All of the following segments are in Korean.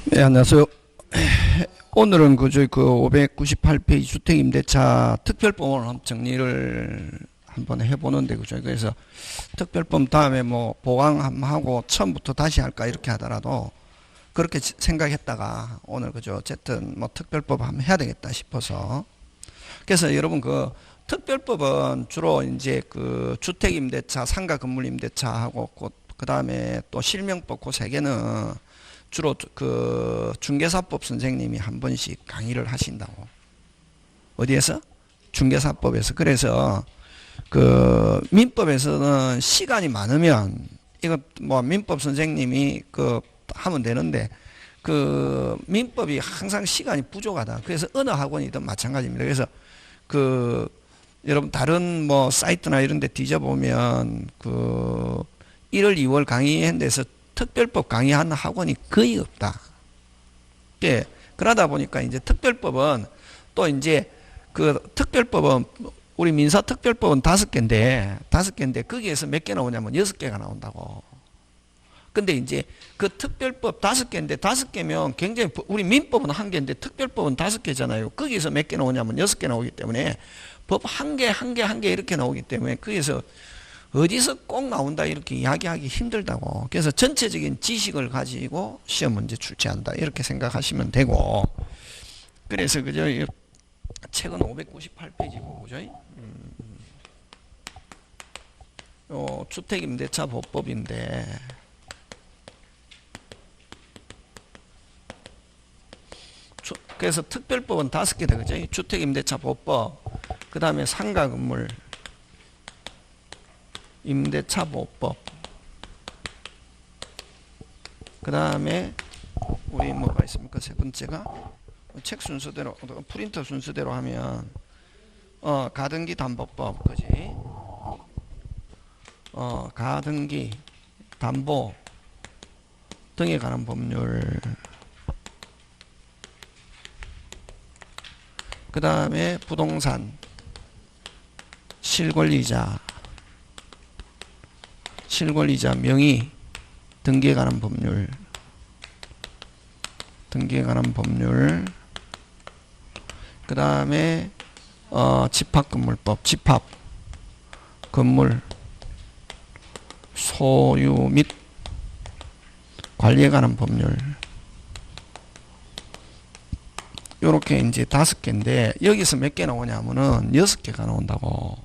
네, 안녕하세요. 오늘은 그 598페이지 주택임대차 특별법을 한번 정리를 한번 해보는데, 그죠? 그래서 특별법 다음에 뭐 보강 한번 하고 처음부터 다시 할까 이렇게 하더라도 그렇게 생각했다가 오늘 그죠? 어쨌든 뭐 특별법 한번 해야 되겠다 싶어서. 그래서 여러분 그 특별법은 주로 이제 그 주택임대차, 상가 건물임대차하고 그 다음에 또 실명법 그 세 개는 주로 그 중개사법 선생님이 한 번씩 강의를 하신다고. 어디에서? 중개사법에서. 그래서 그 민법에서는 시간이 많으면 이거 뭐 민법 선생님이 그 하면 되는데 그 민법이 항상 시간이 부족하다. 그래서 어느 학원이든 마찬가지입니다. 그래서 그 여러분 다른 뭐 사이트나 이런 데 뒤져보면 그 1월 2월 강의한 데서 특별법 강의하는 학원이 거의 없다. 예. 그러다 보니까 이제 특별법은 또 이제 그 특별법은 우리 민사특별법은 5개인데 거기에서 몇 개 나오냐면 6개가 나온다고. 근데 이제 그 특별법 5개인데 5개면 굉장히 우리 민법은 1개인데 특별법은 5개잖아요. 거기서 몇 개 나오냐면 6개 나오기 때문에 법 1개 이렇게 나오기 때문에 거기서 어디서 꼭 나온다 이렇게 이야기하기 힘들다고. 그래서 전체적인 지식을 가지고 시험 문제 출제한다 이렇게 생각하시면 되고. 그래서 그죠? 책은 598페이지고 그죠? 주택임대차 보법인데 그래서 특별법은 5개다 그죠? 주택임대차 보법, 그 다음에 상가건물 임대차 보호법, 그 다음에 우리 뭐가 있습니까? 세 번째가 책 순서대로 프린터 순서대로 하면 가등기 담보법, 그지? 가등기 담보 등에 관한 법률, 그 다음에 부동산 실권리자 명의 등기에 관한 법률, 그 다음에 집합건물법, 집합 건물 소유 및 관리에 관한 법률. 요렇게 이제 5개인데 여기서 몇 개 나오냐면은 6개가 나온다고.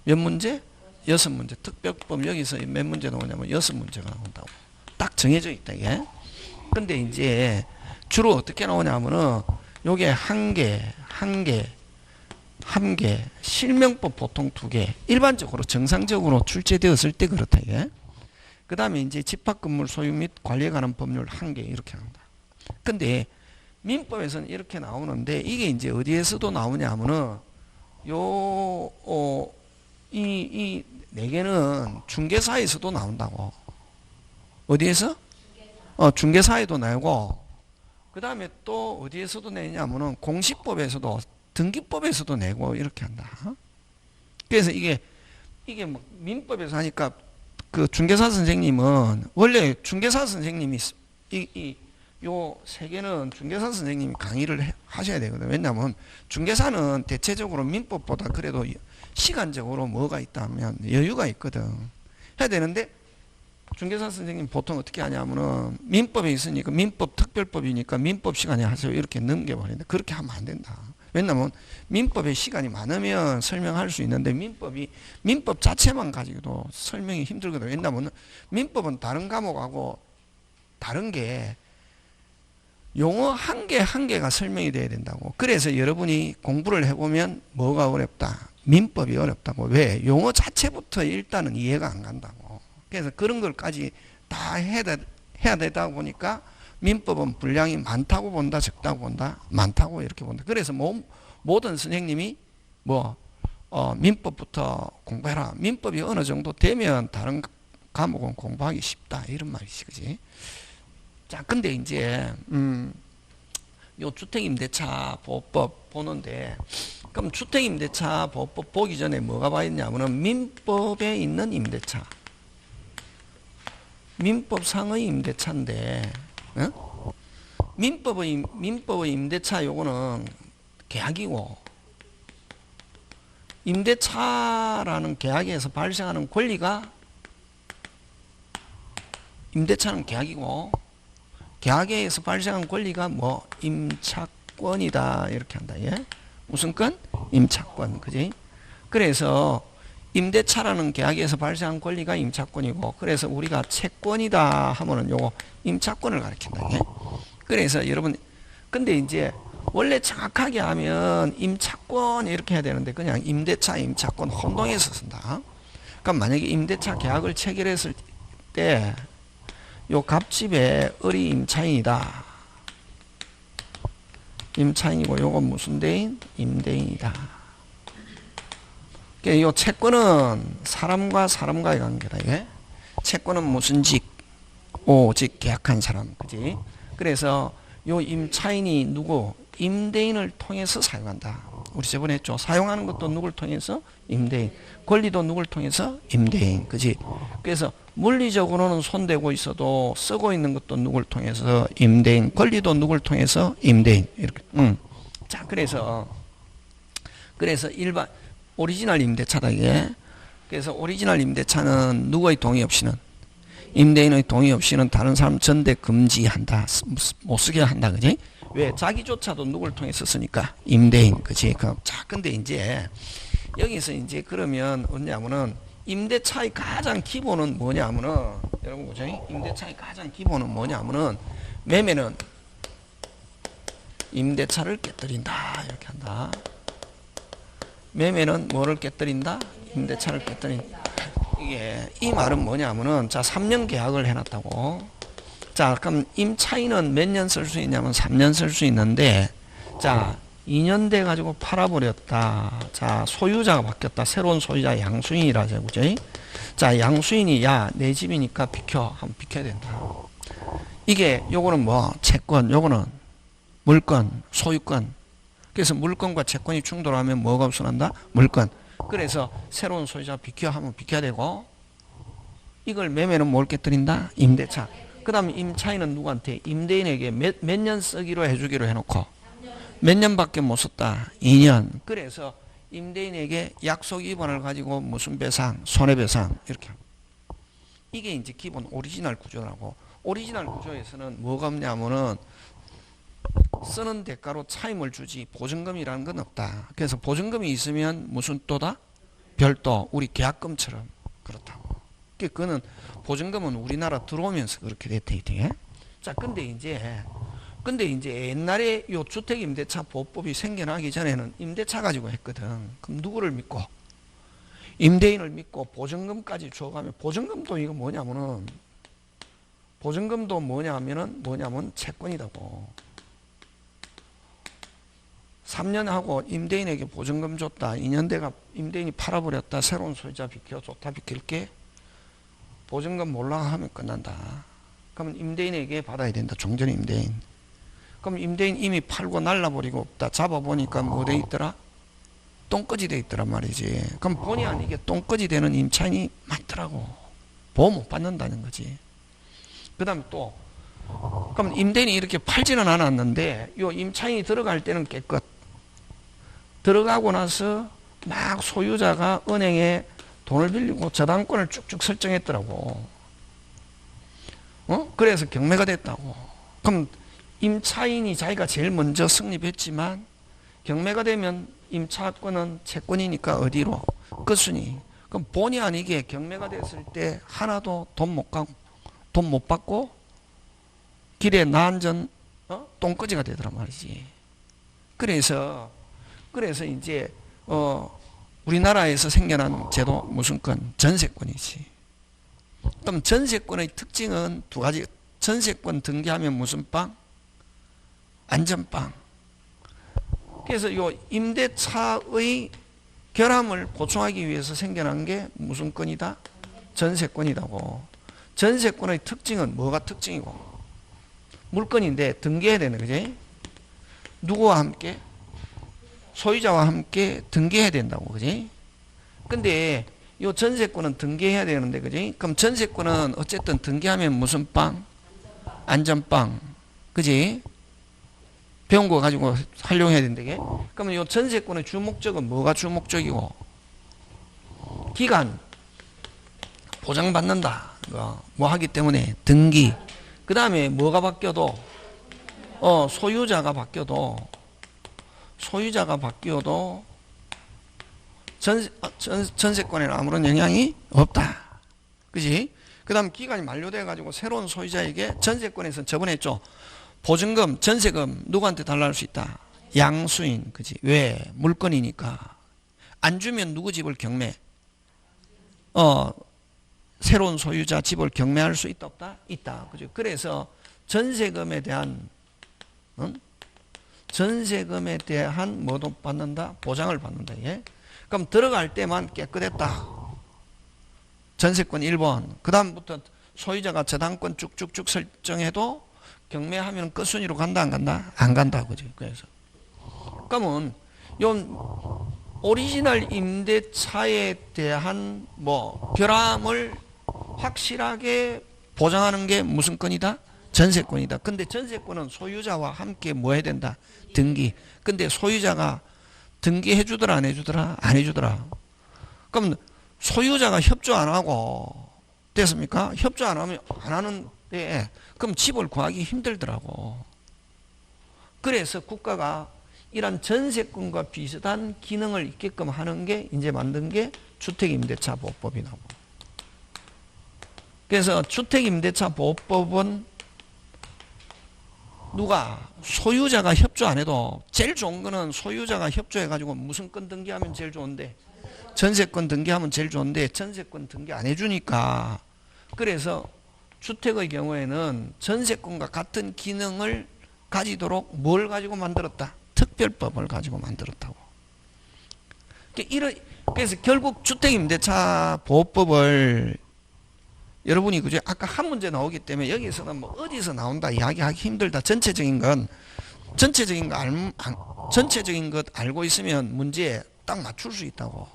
몇 문제? 6문제. 특별법 여기서 몇 문제 나오냐면 6문제가 나온다고. 딱 정해져 있다 이게. 근데 이제 주로 어떻게 나오냐면은 요게 1개, 실명법 보통 2개. 일반적으로 정상적으로 출제되었을 때 그렇다 이게. 그 다음에 이제 집합건물 소유 및 관리에 관한 법률 1개 이렇게 한다. 근데 민법에서는 이렇게 나오는데 이게 이제 어디에서도 나오냐 하면은 이 4개는 중개사에서도 나온다고. 어디에서? 중개사에도 나오고, 그 다음에 또 어디에서도 내냐면은 공시법에서도, 등기법에서도 내고 이렇게 한다. 그래서 이게 뭐 민법에서 하니까 그 중개사 선생님은 원래 중개사 선생님이 요 3개는 중개사 선생님이 강의를 하셔야 되거든요. 왜냐하면 중개사는 대체적으로 민법보다 그래도 시간적으로 뭐가 있다면 여유가 있거든. 해야 되는데 중개사 선생님 보통 어떻게 하냐면은 민법에 있으니까 민법 특별법이니까 민법 시간에 하세요 이렇게 넘겨버린다. 그렇게 하면 안 된다. 왜냐하면 민법에 시간이 많으면 설명할 수 있는데 민법 자체만 가지고도 설명이 힘들거든. 왜냐하면 민법은 다른 과목하고 다른 게 용어 한 개가 설명이 돼야 된다고. 그래서 여러분이 공부를 해보면 뭐가 어렵다? 민법이 어렵다고. 왜? 용어 자체부터 일단은 이해가 안 간다고. 그래서 그런 걸까지 다 해야 되다 보니까 민법은 분량이 많다고 본다, 적다고 본다, 많다고 이렇게 본다. 그래서 모든 선생님이 민법부터 공부해라. 민법이 어느 정도 되면 다른 과목은 공부하기 쉽다. 이런 말이지, 그지? 자, 근데 이제 요 주택임대차 보호법 보는데, 그럼 주택임대차 보호법 보기 전에 뭐가 봐야 되냐면은 민법에 있는 임대차, 민법상의 임대차인데, 민법의 임대차 요거는 계약이고, 임대차라는 계약에서 발생하는 권리가, 임대차는 계약이고, 계약에서 발생한 권리가 뭐 임차권이다 이렇게 한다. 예? 무슨 건? 임차권. 그지? 그래서 임대차라는 계약에서 발생한 권리가 임차권이고, 그래서 우리가 채권이다 하면은 요거 임차권을 가리킨다. 예? 그래서 여러분, 근데 이제 원래 정확하게 하면 임차권 이렇게 해야 되는데 그냥 임대차, 임차권 혼동해서 쓴다. 그러니까 만약에 임대차 계약을 체결했을 때 요 갑집의 을이 임차인이다. 임차인이고 요건 무슨 대인? 임대인이다. 그러니까 요 채권은 사람과 사람과의 관계다. 예? 채권은 무슨 직? 오직 계약한 사람. 그지? 그래서 요 임차인이 누구? 임대인을 통해서 사용한다. 우리 저번에 했죠. 사용하는 것도 누굴 통해서? 임대인. 권리도 누굴 통해서? 임대인. 그지? 그래서 물리적으로는 손대고 있어도 쓰고 있는 것도 누굴 통해서? 임대인. 권리도 누굴 통해서? 임대인. 이렇게. 자, 그래서 일반 오리지널 임대차다 이게. 그래서 오리지널 임대차는 누구의 동의 없이는, 임대인의 동의 없이는 다른 사람 전대 금지한다. 못 쓰게 한다. 그지? 왜? 자기조차도 누굴 통해서 쓰니까? 임대인. 그지? 자, 근데 이제 여기서 이제 그러면 뭐냐면은 임대차의 가장 기본은 뭐냐면은, 여러분 보죠? 임대차의 가장 기본은 뭐냐면은, 매매는 임대차를 깨뜨린다 이렇게 한다. 매매는 뭐를 깨뜨린다? 임대차를 깨뜨린다. 이게 이 말은 뭐냐면은, 자, 3년 계약을 해놨다고. 자, 그럼 임차인은 몇 년 쓸 수 있냐면 3년 쓸 수 있는데, 자, 2년 돼 가지고 팔아버렸다. 자, 소유자가 바뀌었다. 새로운 소유자 양수인이라죠. 그죠? 자, 양수인이 야, 내 집이니까 비켜. 한번 비켜야 된다. 이게 요거는 뭐? 채권, 요거는 물권, 소유권. 그래서 물권과 채권이 충돌하면 뭐가 우선한다? 물권. 그래서 새로운 소유자 비켜 하면 비켜야 되고, 이걸 매매는 뭘 깨뜨린다? 임대차. 그 다음에 임차인은 누구한테? 임대인에게 몇 년 쓰기로 해주기로 해놓고 몇 년밖에 못 썼다? 2년. 그래서 임대인에게 약속 위반을 가지고 무슨 배상? 손해배상. 이렇게. 이게 이제 기본 오리지널 구조라고. 오리지널 구조에서는 뭐가 없냐면은 쓰는 대가로 차임을 주지 보증금이라는 건 없다. 그래서 보증금이 있으면 무슨 또다? 별도. 우리 계약금처럼 그렇다고. 그거는 보증금은 우리나라 들어오면서 그렇게 됐대. 자, 근데 이제 옛날에 요 주택임대차 보호법이 생겨나기 전에는 임대차 가지고 했거든. 그럼 누구를 믿고? 임대인을 믿고 보증금까지 줘가면, 보증금도 이거 뭐냐면은, 보증금도 뭐냐면 채권이다고. 3년 하고 임대인에게 보증금 줬다. 2년 돼가 임대인이 팔아버렸다. 새로운 소유자 비켜. 좋다. 비킬게. 보증금 몰라 하면 끝난다. 그러면 임대인에게 받아야 된다. 종전 임대인. 그럼 임대인 이미 팔고 날라버리고 없다. 잡아보니까 뭐 돼 있더라? 똥꺼지 돼 있더란 말이지. 그럼 본의 아니게 똥꺼지 되는 임차인이 많더라고. 보호 못 받는다는 거지. 그 다음에 또, 그럼 임대인이 이렇게 팔지는 않았는데, 요 임차인이 들어갈 때는 깨끗. 들어가고 나서 막 소유자가 은행에 돈을 빌리고 저당권을 쭉쭉 설정했더라고. 그래서 경매가 됐다고. 그럼 임차인이 자기가 제일 먼저 승립했지만 경매가 되면 임차권은 채권이니까 어디로? 끝순위. 그럼 본의 아니게 경매가 됐을 때 하나도 돈 못 받고 길에 나앉은 똥꺼지가 되더란 말이지. 그래서 이제 우리나라에서 생겨난 제도 무슨 권? 전세권이지. 그럼 전세권의 특징은 두 가지. 전세권 등기하면 무슨 빵? 안전빵. 그래서 요 임대차의 결함을 보충하기 위해서 생겨난 게 무슨 권이다? 전세권이다고. 전세권의 특징은 뭐가 특징이고? 물건인데 등기해야 되는 거지. 누구와 함께? 소유자와 함께 등기해야 된다고. 그지? 근데 요 전세권은 등기해야 되는데, 그지? 그럼 전세권은 어쨌든 등기하면 무슨 빵? 안전빵. 그지? 배운 거 가지고 활용해야 된다게. 그러면 이 전세권의 주목적은 뭐가 주목적이고, 기간 보장받는다 뭐 하기 때문에 등기, 그 다음에 뭐가 바뀌어도 소유자가 바뀌어도 전세권에는 아무런 영향이 없다. 그지? 그 다음 기간이 만료돼 가지고 새로운 소유자에게 전세권에서 저번에 했죠. 보증금, 전세금 누구한테 달라할 수 있다? 양수인. 그지? 왜? 물건이니까. 안 주면 누구 집을 경매? 새로운 소유자 집을 경매할 수 있다 없다? 있다. 그죠? 그래서 전세금에 대한 뭐도 받는다? 보장을 받는다. 예? 그럼 들어갈 때만 깨끗했다. 전세권 1번. 그 다음부터 소유자가 저당권 쭉쭉쭉 설정해도 경매하면 끝순위로 간다 안 간다? 안 간다. 그죠? 그래서 그러면 요 오리지널 임대차에 대한 뭐 결함을 확실하게 보장하는 게 무슨 건이다? 전세권이다. 근데 전세권은 소유자와 함께 뭐 해야 된다? 등기. 근데 소유자가 등기해 주더라 안 해주더라? 안 해주더라. 그럼 소유자가 협조 안 하고 됐습니까? 협조 안 하면 안 하는데 그럼 집을 구하기 힘들더라고. 그래서 국가가 이런 전세권과 비슷한 기능을 있게끔 하는 게 이제 만든 게 주택임대차 보호법이라고. 그래서 주택임대차 보호법은 누가 소유자가 협조 안 해도 제일 좋은 거는 소유자가 협조해 가지고 무슨 건 등기하면 제일 좋은데 전세권 등기하면 제일 좋은데 전세권 등기 안 해주니까. 그래서 주택의 경우에는 전세권과 같은 기능을 가지도록 뭘 가지고 만들었다? 특별법을 가지고 만들었다고. 그래서 결국 주택임대차 보호법을 여러분이 그죠? 아까 한 문제 나오기 때문에 여기서는 뭐 어디서 나온다 이야기하기 힘들다. 전체적인 것 알고 있으면 문제에 딱 맞출 수 있다고.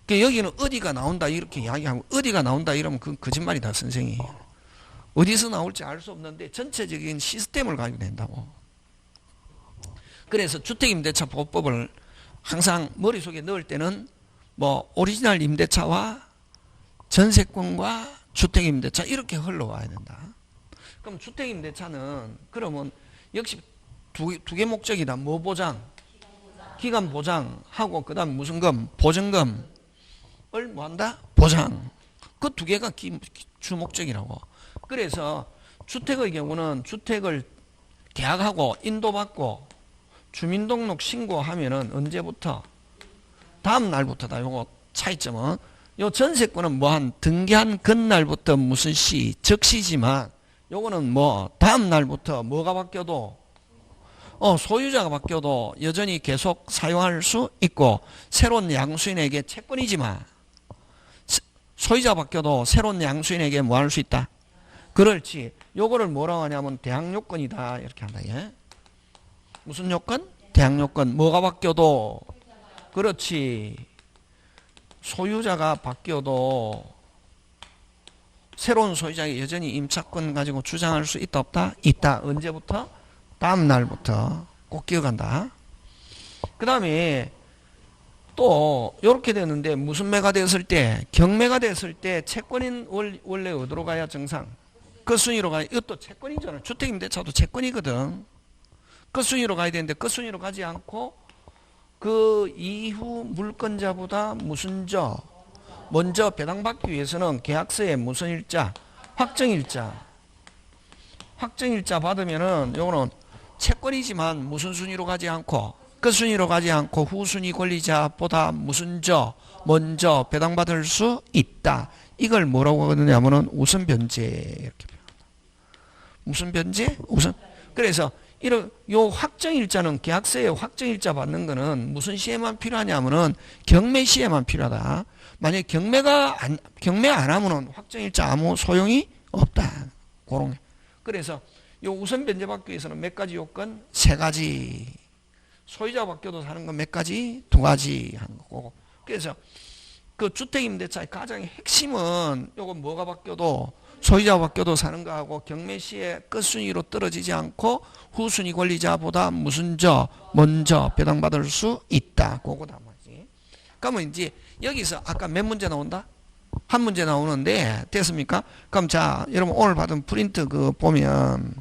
여기는 어디가 나온다 이렇게 이야기하고 어디가 나온다 이러면 그건 거짓말이다 선생이. 어디서 나올지 알 수 없는데 전체적인 시스템을 가지고 낸다고. 그래서 주택임대차 보호법을 항상 머릿속에 넣을 때는 뭐 오리지널 임대차와 전세권과 주택임대차 이렇게 흘러와야 된다. 그럼 주택임대차는 그러면 역시 두 개 목적이다. 뭐 보장? 기간 보장하고 그 다음 무슨 금? 보증금을 뭐한다? 보장. 그 두 개가 주목적이라고. 그래서 주택의 경우는 주택을 계약하고 인도받고 주민등록 신고하면은 언제부터? 다음 날부터다. 요거 차이점은 요 전세권은 뭐 한 등기한 그날부터 무슨 시 즉시지만 요거는 뭐 다음 날부터 뭐가 바뀌어도 소유자가 바뀌어도 여전히 계속 사용할 수 있고 새로운 양수인에게 채권이지만 소유자가 바뀌어도 새로운 양수인에게 뭐 할 수 있다? 그렇지. 요거를 뭐라고 하냐면 대항요건이다 이렇게 한다. 예? 무슨 요건? 대항요건. 뭐가 바뀌어도 그렇지. 소유자가 바뀌어도 새로운 소유자에게 여전히 임차권 가지고 주장할 수 있다 없다? 있다. 언제부터? 다음 날부터. 꼭 기억한다. 그 다음에 또 이렇게 되는데 무슨 매가 됐을 때? 경매가 됐을 때 채권인 원래 어디로 가야 정상? 끝순위로 가야. 이것도 채권이잖아. 주택임대차도 채권이거든. 끝순위로 가야 되는데 끝순위로 가지 않고 그 이후 물건자보다 무슨 먼저 배당받기 위해서는 계약서에 무슨 일자? 확정일자 받으면은 요거는 채권이지만 무슨 순위로 가지 않고 끝순위로 가지 않고 후순위 권리자보다 무슨 먼저 배당받을 수 있다. 이걸 뭐라고 하느냐면은 우선 변제 이렇게. 무슨 변제? 우선. 그래서 요 확정일자는 계약서에 확정일자 받는 거는 무슨 시에만 필요하냐면은 경매 시에만 필요하다. 만약에 경매 안 하면은 확정일자 아무 소용이 없다. 그런. 그래서 요 우선 변제 받기 위해서는 몇 가지 요건? 3가지. 소유자 바뀌어도 사는 건 몇 가지? 2가지 하는 거고. 그래서 그 주택임대차의 가장 핵심은 요거 뭐가 바뀌어도 소유자와 바뀌어도 사는 거하고 경매시에 끝순위로 떨어지지 않고 후순위 권리자보다 무슨 먼저 배당받을 수 있다. 그거다 말이지. 그러면 이제 여기서 아까 몇 문제 나온다? 한 문제 나오는데 됐습니까? 그럼 자, 여러분 오늘 받은 프린트 그 보면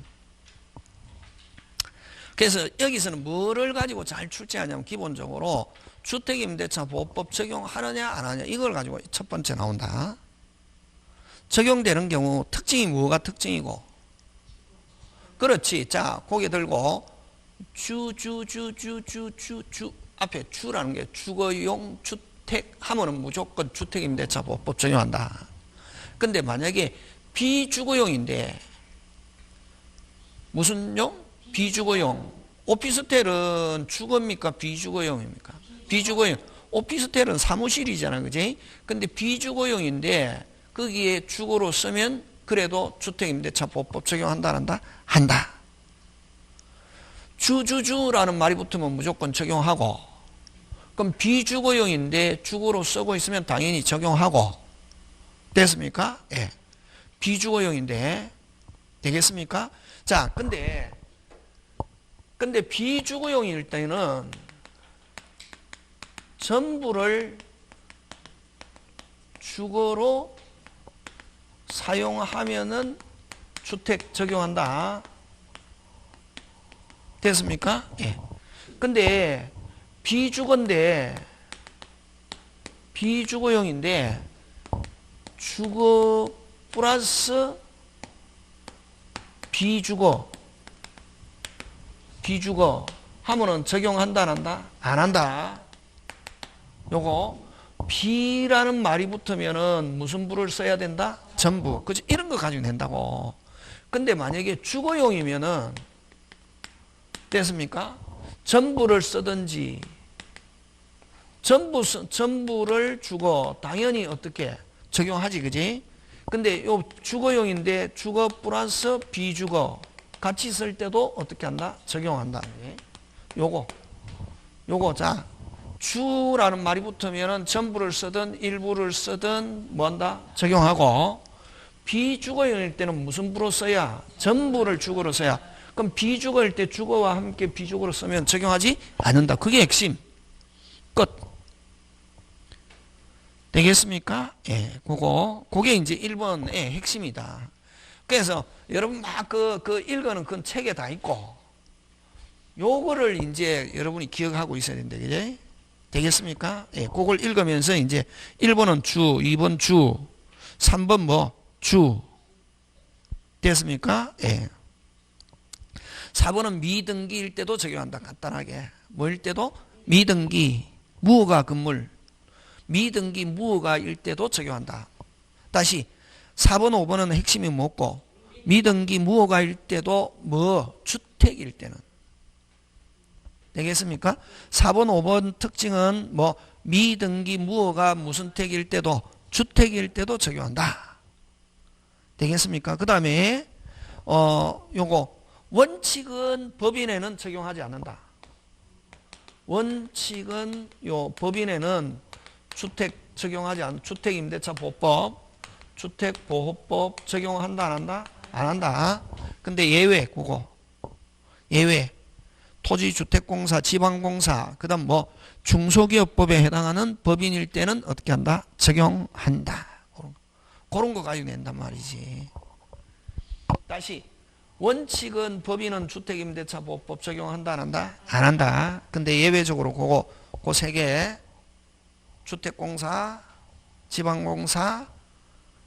그래서 여기서는 뭐를 가지고 잘 출제하냐면 기본적으로 주택임대차 보호법 적용하느냐 안 하느냐 이걸 가지고 첫 번째 나온다. 적용되는 경우 특징이 뭐가 특징이고 그렇지. 자, 고개 들고 주 앞에 주라는 게 주거용 주택 하면은 무조건 주택임대차 보호법 적용한다. 근데 만약에 비주거용인데 무슨 용? 비주거용. 오피스텔은 주거입니까? 비주거용입니까? 비주거용. 오피스텔은 사무실이잖아. 그지? 근데 비주거용인데 거기에 주거로 쓰면 그래도 주택임대차 보호법 적용한다 안 한다? 한다. 주라는 말이 붙으면 무조건 적용하고 그럼 비주거용인데 주거로 쓰고 있으면 당연히 적용하고 됐습니까? 예. 비주거용인데 되겠습니까? 자, 근데 비주거용일 때는 전부를 주거로 사용하면은 주택 적용한다. 됐습니까? 예. 근데 비주거용인데 주거 플러스 비주거 하면은 적용한다 안 한다? 안 한다. 요거 비라는 말이 붙으면은 무슨 부를 써야 된다? 전부. 그치? 이런 거 가지고 된다고. 근데 만약에 주거용이면은 됐습니까? 전부를 쓰든지 전부를 주거 당연히 어떻게 적용하지. 그지? 근데 요 주거용인데 주거 플러스 비주거 같이 쓸 때도 어떻게 한다? 적용한다. 요거 자 주라는 말이 붙으면은 전부를 쓰든 일부를 쓰든 뭐 한다? 적용하고 비주거일 때는 무슨 부로 써야? 전부를 주거로 써야. 그럼 비주거일 때 주거와 함께 비주거로 쓰면 적용하지 않는다. 그게 핵심. 끝. 되겠습니까? 예, 그게 이제 1번의 핵심이다. 그래서 여러분 막 읽어는 그 책에 다 있고 요거를 이제 여러분이 기억하고 있어야 된다. 그제? 되겠습니까? 예, 그걸 읽으면서 이제 1번은 주, 2번 주, 3번 뭐? 주. 됐습니까? 예. 4번은 미등기일 때도 적용한다. 간단하게. 뭐일 때도? 미등기. 무허가 건물. 미등기 무허가일 때도 적용한다. 다시 4번, 5번은 핵심이 뭐고 미등기 무허가일 때도 뭐? 주택일 때는. 되겠습니까? 4번, 5번 특징은 뭐 미등기 무허가 무슨 택일 때도 주택일 때도 적용한다. 되겠습니까? 그 다음에 요거 원칙은 법인에는 적용하지 않는다. 원칙은 요 법인에는 주택 적용하지 않 주택임대차 보호법 주택보호법 적용한다 안 한다? 안 한다. 근데 예외 그거 예외 토지주택공사 지방공사 그 다음 뭐 중소기업법에 해당하는 법인일 때는 어떻게 한다? 적용한다. 그런 거 가지고 낸단 말이지. 다시 원칙은 법인은 주택임대차 보호법 적용한다 안 한다? 안 한다. 근데 예외적으로 그거 세 개 주택공사 지방공사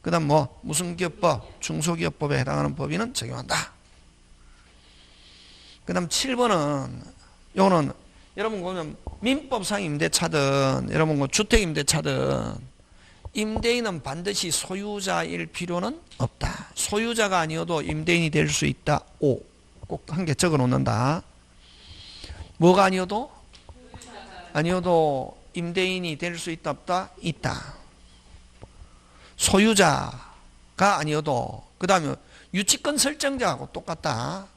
그 다음 뭐 무슨 기업법 중소기업법에 해당하는 법인은 적용한다. 그 다음 7번은 요거는 여러분 보면 민법상 임대차든 여러분 뭐 주택임대차든 임대인은 반드시 소유자일 필요는 없다. 소유자가 아니어도 임대인이 될 수 있다. 꼭 한 개 적어 놓는다. 뭐가 아니어도 임대인이 될 수 있다 없다? 있다. 소유자가 아니어도 그 다음에 유치권 설정자하고 똑같다.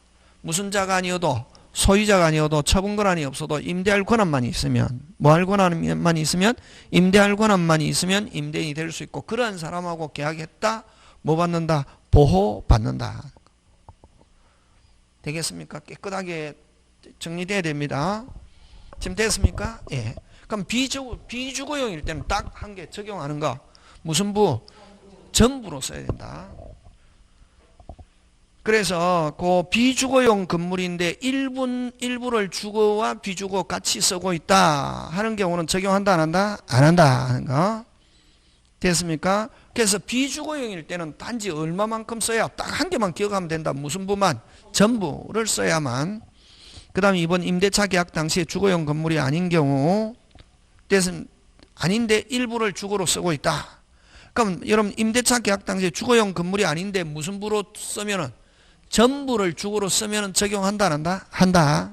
무슨 자가 아니어도 소유자가 아니어도 처분권한이 없어도 임대할 권한만 있으면 뭐 할 권한만 있으면 임대할 권한만 있으면 임대인이 될 수 있고 그러한 사람하고 계약했다 뭐 받는다? 보호받는다. 되겠습니까? 깨끗하게 정리돼야 됩니다. 지금 됐습니까? 예. 그럼 비주거용일 때는 딱 한 개 적용하는 거. 무슨 부? 전부로 써야 된다. 그래서 그 비주거용 건물인데 일부를 주거와 비주거 같이 쓰고 있다 하는 경우는 적용한다 안 한다? 안 한다 하는 거. 됐습니까? 그래서 비주거용일 때는 단지 얼마만큼 써야 딱 한 개만 기억하면 된다. 무슨 부만? 전부를 써야만. 그 다음에 이번 임대차 계약 당시에 주거용 건물이 아닌 경우 아닌데 일부를 주거로 쓰고 있다. 그럼 여러분 임대차 계약 당시에 주거용 건물이 아닌데 무슨 부로 쓰면은 전부를 주거로 쓰면은 적용한다 안 한다? 한다.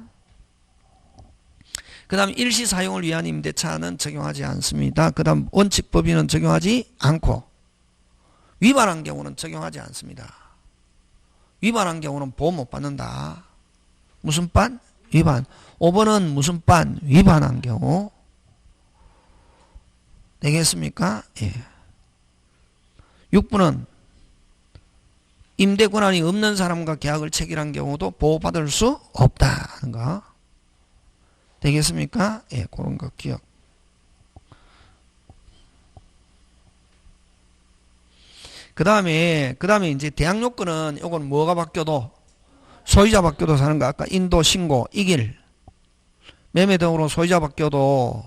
그 다음 일시 사용을 위한 임대차는 적용하지 않습니다. 그 다음 원칙법인은 적용하지 않고 위반한 경우는 적용하지 않습니다. 위반한 경우는 보험 못 받는다. 무슨 반? 위반. 5번은 무슨 반? 위반한 경우. 되겠습니까? 예. 6번은 임대 권한이 없는 사람과 계약을 체결한 경우도 보호받을 수 없다 하는 거. 되겠습니까? 예, 그런 거 기억. 그 다음에 이제 대항 요건은 요건 뭐가 바뀌어도 소유자 바뀌어도 사는 거. 아까 인도, 신고, 이길, 매매 등으로 소유자 바뀌어도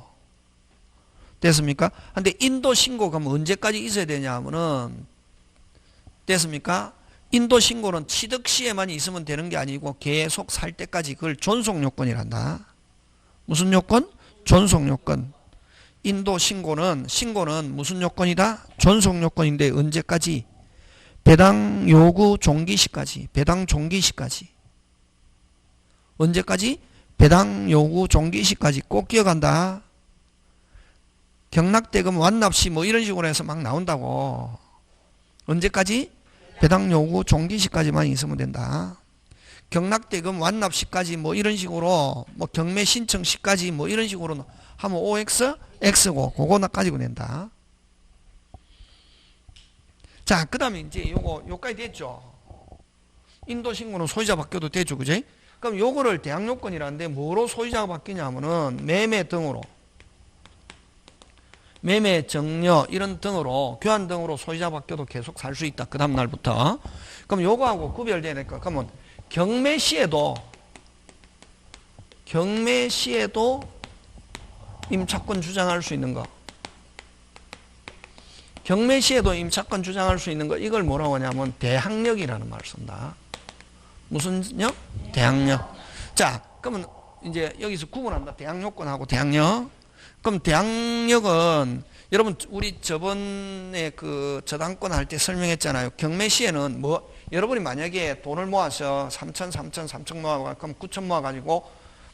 됐습니까? 근데 인도 신고가 언제까지 있어야 되냐 하면은 됐습니까? 인도 신고는 취득 시에만 있으면 되는 게 아니고 계속 살 때까지 그걸 존속 요건이란다. 무슨 요건? 존속 요건. 인도 신고는 무슨 요건이다? 존속 요건인데 언제까지? 배당 요구 종기 시까지. 배당 종기 시까지. 언제까지? 배당 요구 종기 시까지. 꼭 기억한다. 경락대금 완납 시 뭐 이런 식으로 해서 막 나온다고. 언제까지? 배당 요구 종기 시까지만 있으면 된다. 경락대금 완납 시까지 뭐 이런 식으로 뭐 경매 신청 시까지 뭐 이런 식으로 하면 OX, X고 그거나 가지고 낸다. 자, 그 다음에 이제 요까지 됐죠. 인도 신고는 소유자 바뀌어도 되죠. 그지? 그럼 요거를 대항 요건이라는데 뭐로 소유자가 바뀌냐면은 매매 등으로 매매, 정려 이런 등으로 교환 등으로 소유자 바뀌어도 계속 살 수 있다. 그 다음 날부터. 그럼 요거하고 구별되니까 그러면 경매 시에도 임차권 주장할 수 있는 거. 경매 시에도 임차권 주장할 수 있는 거. 이걸 뭐라고 하냐면 대항력이라는 말을 쓴다. 무슨 력? 대항력. 자, 그러면 이제 여기서 구분한다. 대항요건하고 대항력. 그럼 대항력은 여러분 우리 저번에 그 저당권 할 때 설명했잖아요. 경매 시에는 뭐 여러분이 만약에 돈을 모아서 3천 모아 그럼 9천 모아 가지고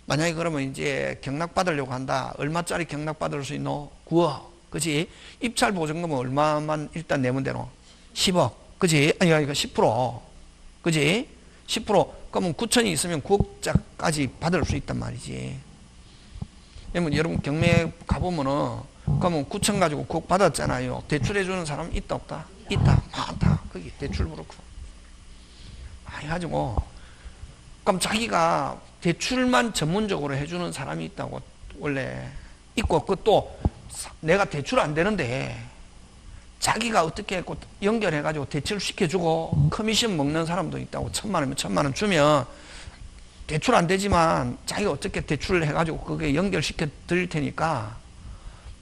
만약에 그러면 이제 경락 받으려고 한다. 얼마짜리 경락 받을 수 있노? 9억. 그지? 입찰 보증금은 얼마만 일단 내면 되노? 10억. 그지? 아니 이거 10%. 그지? 10%. 그러면 9천이 있으면 9억짜까지 받을 수 있단 말이지. 그러면 여러분 경매 가보면은 그러면 9천 가지고 9억 받았잖아요. 대출해주는 사람 있다 없다? 있다. 많다. 거기 대출 그렇고. 많이 가지고. 그럼 자기가 대출만 전문적으로 해주는 사람이 있다고 원래 있고 그것도 내가 대출 안 되는데 자기가 어떻게 했고 연결해가지고 대출 시켜주고 커미션 먹는 사람도 있다고. 1,000만 원이면 주면 대출 안 되지만 자기가 어떻게 대출을 해가지고 그게 연결시켜 드릴 테니까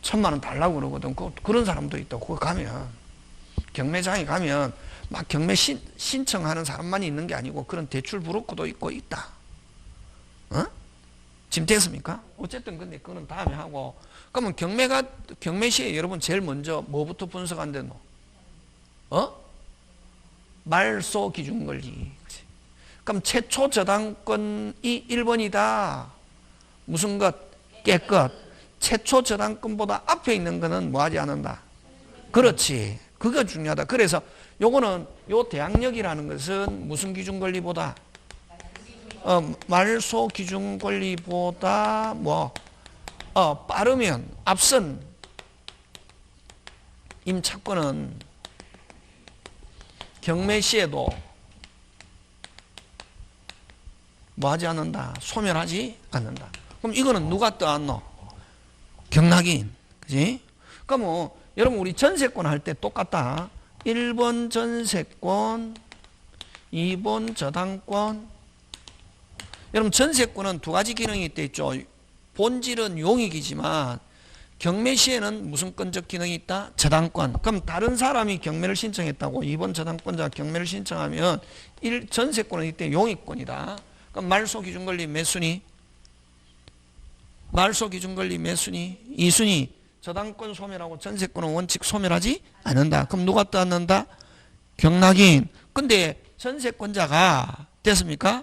1,000만 원 달라고 그러거든. 그런 사람도 있다고. 그거 가면 경매장에 가면 막 경매 신청하는 사람만 있는 게 아니고 그런 대출 브로커도 있고 있다. 어? 지금 됐습니까? 어쨌든 근데 그거는 다음에 하고. 그러면 경매 시에 여러분 제일 먼저 뭐부터 분석한대노? 말소 기준 권리. 그럼 최초 저당권이 1번이다. 무슨 것? 깨끗. 최초 저당권보다 앞에 있는 거는 뭐 하지 않는다. 그렇지. 그거 중요하다. 그래서 요거는 요 대항력이라는 것은 무슨 기준 권리보다 말소 기준 권리보다 빠르면 앞선 경매 시에도 뭐 하지 않는다? 소멸하지 않는다. 그럼 이거는 누가 떠안노? 경락인. 그지? 그럼 뭐, 여러분, 우리 전세권 할 때 똑같다. 1번 전세권, 2번 저당권. 여러분, 전세권은 두 가지 기능이 있죠. 본질은 용익이지만, 경매 시에는 무슨 건적 기능이 있다? 저당권. 그럼 다른 사람이 경매를 신청했다고 2번 저당권자가 경매를 신청하면 전세권은 이때 용익권이다. 그럼 말소 기준 권리 몇 순위? 말소 기준 권리 몇 순위? 2순위. 저당권 소멸하고 전세권은 원칙 소멸하지 않는다. 그럼 누가 떠안는다? 경락인. 근데 전세권자가 됐습니까?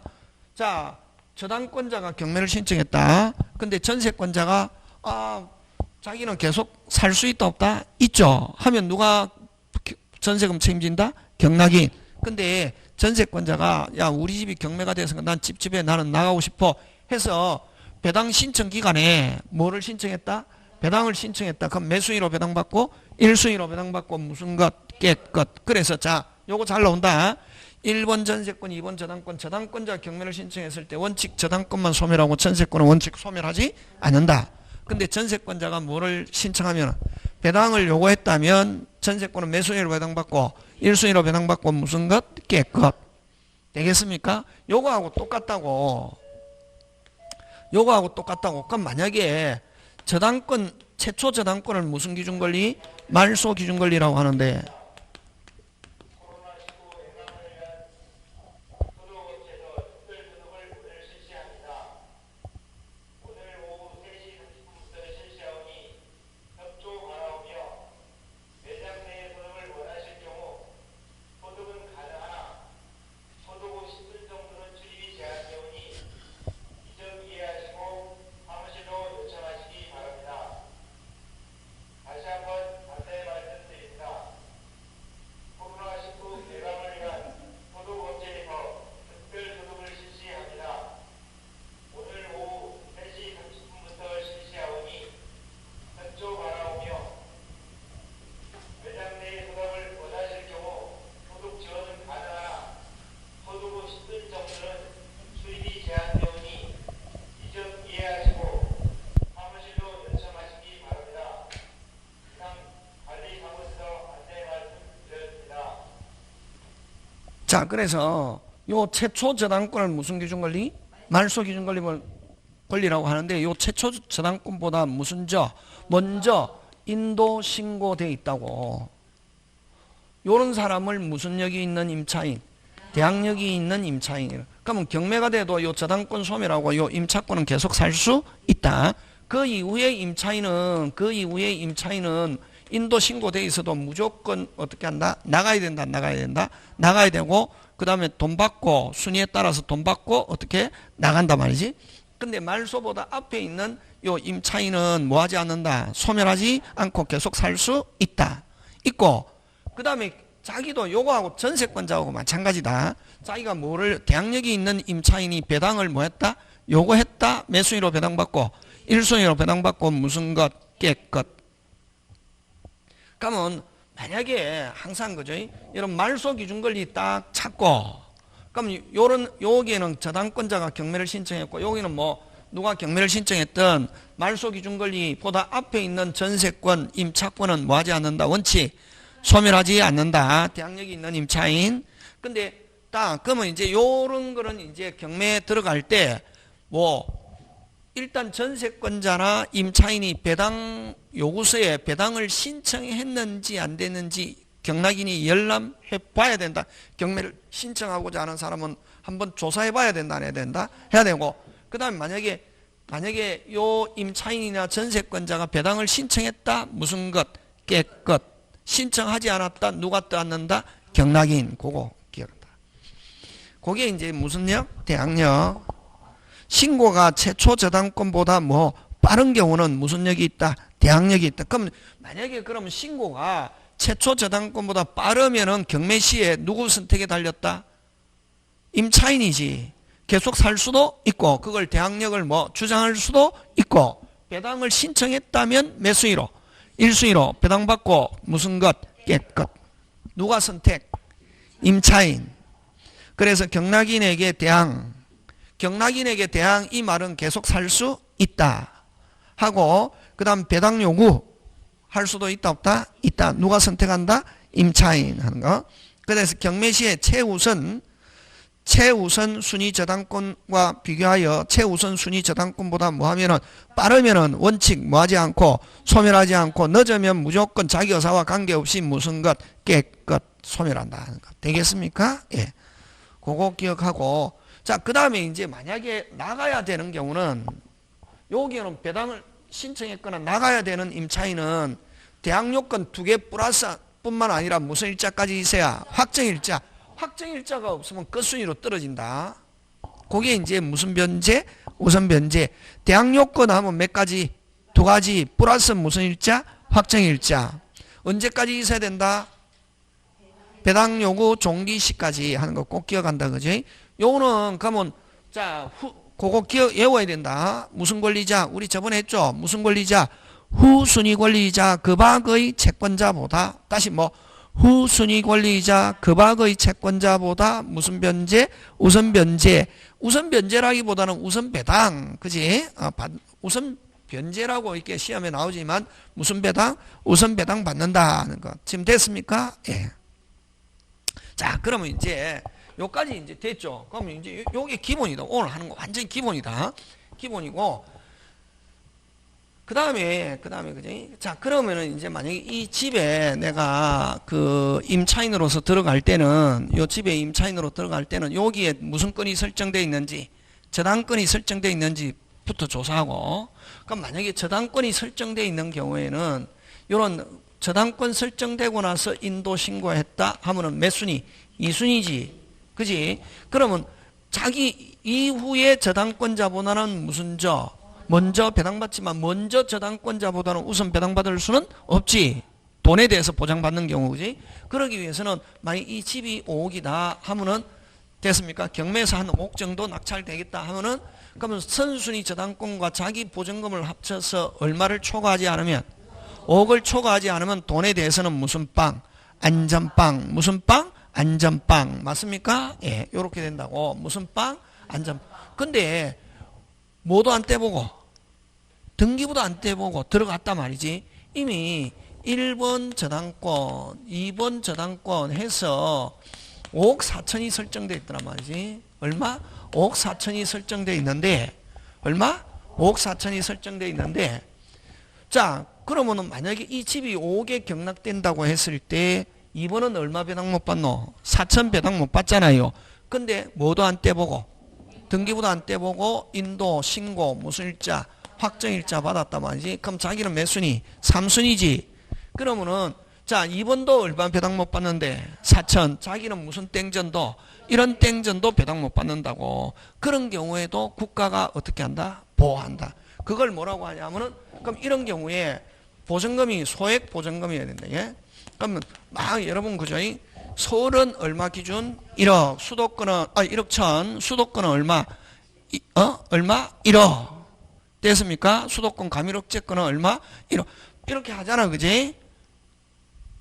자, 저당권자가 경매를 신청했다. 근데 전세권자가 자기는 계속 살 수 있다 없다? 있죠. 하면 누가 전세금 책임진다? 경락인. 근데 전세권자가 야 우리 집이 경매가 돼서 난 집에 나는 나가고 싶어 해서 배당 신청 기간에 뭐를 신청했다? 배당을 신청했다. 그럼 몇 순위로 배당받고? 1순위로 배당받고 무슨 것? 깨끗. 그래서 자 요거 잘 나온다. 1번 전세권, 2번 저당권, 저당권자 경매를 신청했을 때 원칙 저당권만 소멸하고 전세권은 원칙 소멸하지 않는다. 근데 전세권자가 뭐를 신청하면 배당을 요구했다면 전세권은 몇 순위로 배당받고 1순위로 배당받고 무슨 것? 깨끗. 되겠습니까? 요거하고 똑같다고. 그럼 만약에 저당권, 최초 저당권을 무슨 기준 권리? 말소 기준 권리라고 하는데 자, 그래서 요 최초 저당권을 무슨 기준 권리? 말소 기준 권리라고 하는데 요 최초 저당권보다 무슨 먼저 인도 신고돼 있다고. 요런 사람을 무슨 역이 있는 임차인? 대항력이 있는 임차인이라. 그러면 경매가 돼도 요 저당권 소멸하고 요 임차권은 계속 살 수 있다. 그 이후에 임차인은 인도 신고돼 있어도 무조건 어떻게 한다? 나가야 된다. 나가야 되고 그 다음에 돈 받고 순위에 따라서 돈 받고 어떻게 나간다 말이지. 근데 말소보다 앞에 있는 요 임차인은 뭐 하지 않는다? 소멸하지 않고 계속 살 수 있고 그 다음에 자기도 요거하고 전세권자하고 마찬가지다. 자기가 뭐를 대항력이 있는 임차인이 배당을 뭐 했다? 요거했다. 몇 순위로 배당받고 1순위로 배당받고 무슨 것? 깨끗. 그러면 만약에 항상 그죠? 이런 말소 기준 권리 딱 찾고 그럼 여기에는 저당권자가 경매를 신청했고 여기는 뭐 누가 경매를 신청했던 말소 기준 권리보다 앞에 있는 전세권, 임차권은 뭐 하지 않는다? 원칙 소멸하지 않는다. 대항력이 있는 임차인. 근데 그러면 이제 요런 거는 이제 경매에 들어갈 때 뭐 일단 전세권자나 임차인이 배당 요구서에 배당을 신청했는지 안 됐는지 경락인이 열람해 봐야 된다. 경매를 신청하고자 하는 사람은 한번 조사해 봐야 된다. 안 해야 된다? 해야 되고 그 다음에 만약에 요 임차인이나 전세권자가 배당을 신청했다. 무슨 것? 깨끗. 신청하지 않았다. 누가 떠안는다? 경락인. 그거 기억한다. 그게 이제 무슨 역? 대항력. 신고가 최초 저당권보다 뭐 빠른 경우는 무슨 역이 있다? 대항력이 있다. 그럼 만약에 그러면 신고가 최초 저당권보다 빠르면은 경매 시에 누구 선택에 달렸다? 임차인이지. 계속 살 수도 있고 그걸 대항력을 뭐 주장할 수도 있고 배당을 신청했다면 몇 순위로? 1순위로 배당받고 무슨 것? 깨끗. 누가 선택? 임차인. 그래서 경락인에게 대항. 경락인에게 대항 이 말은 계속 살 수 있다. 하고 그 다음 배당 요구 할 수도 있다 없다? 있다. 누가 선택한다? 임차인 하는 거. 그래서 경매시에 최우선 순위 저당권과 비교하여 최우선 순위 저당권보다 뭐하면은 빠르면은 원칙 뭐하지 않고 소멸하지 않고 늦으면 무조건 자기 의사와 관계없이 무슨 것 깨끗 소멸한다 하는 것. 되겠습니까? 예. 그거 기억하고 자, 그 다음에 이제 만약에 나가야 되는 경우는 여기는 배당을 신청했거나 나가야 되는 임차인은 대항 요건 2개 플러스 뿐만 아니라 무슨 일자까지 있어야 확정일자. 확정일자가 없으면 끝순위로 떨어진다. 그게 이제 무슨 변제? 우선 변제. 대항 요건 하면 몇 가지? 2가지 플러스 무슨 일자? 확정일자. 언제까지 있어야 된다? 배당 요구 종기 시까지 하는 거 꼭 기억한다. 그지? 요거는 그러면 자, 그거 외워야 된다. 무슨 권리자? 우리 저번에 했죠. 무슨 권리자? 후순위 권리자 그 밖의 채권자보다 다시 뭐 후순위 권리자 그 밖의 채권자보다 무슨 변제? 우선 변제. 우선 변제라기보다는 우선 배당. 그지? 우선 변제라고 이렇게 시험에 나오지만 무슨 배당? 우선 배당 받는다는 거. 지금 됐습니까? 예. 자, 그러면 이제 요까지 이제 됐죠. 그러면 이제 요게 기본이다. 오늘 하는 거 완전히 기본이다. 기본이고 그 다음에 그지? 자, 그러면은 이제 만약에 이 집에 내가 그 임차인으로서 들어갈 때는 요 집에 임차인으로 들어갈 때는 여기에 무슨 건이 설정되어 있는지 저당권이 설정되어 있는지부터 조사하고 그럼 만약에 저당권이 설정되어 있는 경우에는 요런 저당권 설정되고 나서 인도 신고했다 하면은 몇 순위? 2순위지. 그지? 그러면 자기 이후에 저당권자보다는 무슨 먼저 배당받지만 먼저 저당권자보다는 우선 배당받을 수는 없지. 돈에 대해서 보장받는 경우. 그지? 그러기 위해서는 만약 이 집이 5억이다 하면은 됐습니까? 경매에서 한 5억 정도 낙찰되겠다 하면은 그러면 선순위 저당권과 자기 보증금을 합쳐서 얼마를 초과하지 않으면 5억을 초과하지 않으면 돈에 대해서는 무슨 빵? 안전빵. 무슨 빵? 안전빵. 맞습니까? 예, 요렇게 된다고. 무슨 빵? 안전. 근데 뭐도 안 떼보고 등기부도 안 떼보고 들어갔단 말이지. 이미 1번 저당권, 2번 저당권 해서 5억 4천이 설정되어 있더란 말이지. 얼마? 5억 4천이 설정되어 있는데 얼마? 5억 4천이 설정되어 있는데 자, 그러면은 만약에 이 집이 5억에 경락된다고 했을 때 2번은 얼마 배당 못 받노? 4천 배당 못 받잖아요. 근데 뭐도 안 떼보고 등기부도 안 떼보고 인도 신고 무슨 일자 확정일자 받았단 말이지. 그럼 자기는 몇 순위? 3순위지. 그러면은 자 2번도 얼마 배당 못 받는데 4천. 자기는 무슨 땡전도 이런 땡전도 배당 못 받는다고. 그런 경우에도 국가가 어떻게 한다? 보호한다. 그걸 뭐라고 하냐면은 그럼 이런 경우에 보증금이 소액 보증금이어야 된다. 예? 그러면 막 여러분 그죠? 서울은 얼마 기준? 1억. 수도권은 1억 천. 수도권은 얼마? 얼마? 1억. 됐습니까? 수도권 가밀억제권은 얼마? 1억. 이렇게 하잖아. 그지?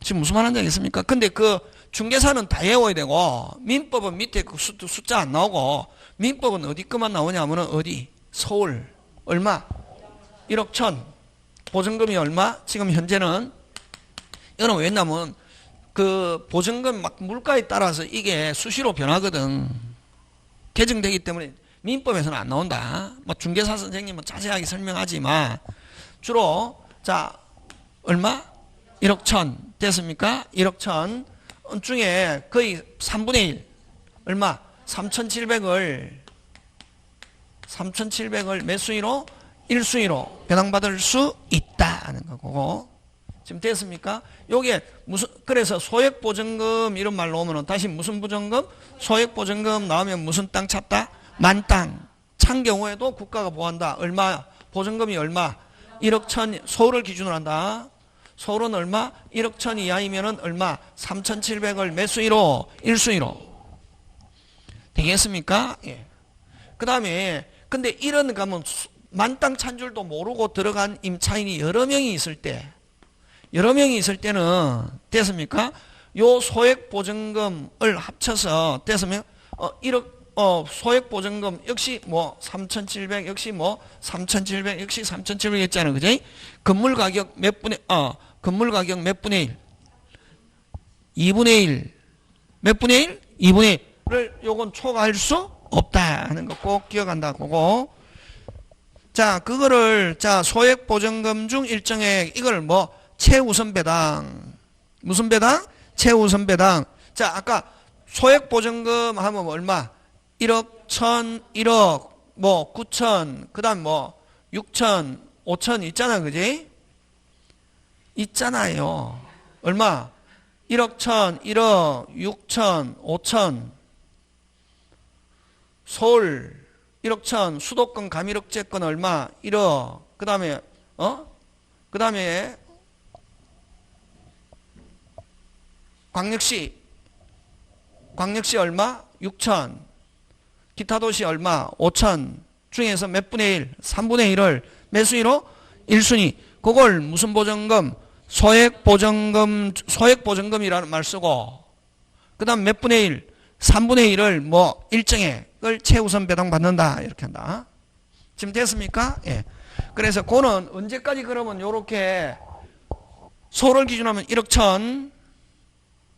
지금 무슨 말 하는지 알겠습니까? 근데 그 중개사는 다 외워야 되고 민법은 밑에 그 숫자 안 나오고 민법은 어디 것만 나오냐면은 어디? 서울. 얼마? 1억 천. 보증금이 얼마? 지금 현재는 이거는 왜냐면 그 보증금 막 물가에 따라서 이게 수시로 변하거든. 개정되기 때문에 민법에서는 안 나온다. 뭐 중개사 선생님은 자세하게 설명하지만 주로 자 얼마? 1억 천 됐습니까? 1억 천 중에 거의 3분의 1 얼마? 3,700을 몇 순위로? 1순위로 배당받을 수 있다는 거고. 지금 됐습니까? 요게 무슨 그래서 소액보증금 이런 말로 오면은 다시 무슨 보증금? 소액보증금 나오면 무슨 땅 찾다? 만땅. 찬 경우에도 국가가 보호한다. 얼마? 보증금이 얼마? 1억 천. 서울을 기준으로 한다. 서울은 얼마? 1억 천 이하이면은 얼마? 3,700을 몇 순위로? 1순위로. 되겠습니까? 예. 그 다음에 근데 이런 가면 만땅 찬 줄도 모르고 들어간 임차인이 여러 명이 있을 때는 됐습니까? 요 소액보증금을 합쳐서 떼서면 1억 소액보증금 역시 뭐 3,700 역시 뭐 3,700 역시 3,700 했잖아. 그지? 건물 가격 몇 분의 건물 가격 몇 분의 1? 2분의 1. 몇 분의 1? 2분의 1을 요건 초과할 수 없다 하는 거 꼭 기억한다. 그거. 자, 그거를 자, 소액보증금 중 일정액 이걸 뭐 최우선 배당. 무슨 배당? 최우선 배당. 자, 아까 소액보증금 하면 얼마? 1억, 1,000, 1억, 뭐 9천, 그다음 뭐 6천, 5천 있잖아. 그지? 있잖아요. 얼마? 1억 1천, 1억 6천, 5천. 서울 1억 1천, 수도권 가밀억제권 얼마? 1억. 그다음에 그다음에 광역시 얼마? 6천. 기타 도시 얼마? 5천. 중에서 몇 분의 1? 3분의 1을 매수위로 1순위. 그걸 무슨 보증금? 소액보증금이라는 말 쓰고, 그 다음 몇 분의 1? 3분의 1을 뭐 일정액을 최우선 배당 받는다. 이렇게 한다. 지금 됐습니까? 예. 그래서 그거는 언제까지 그러면 요렇게 서울을 기준으로 하면 1억 1천,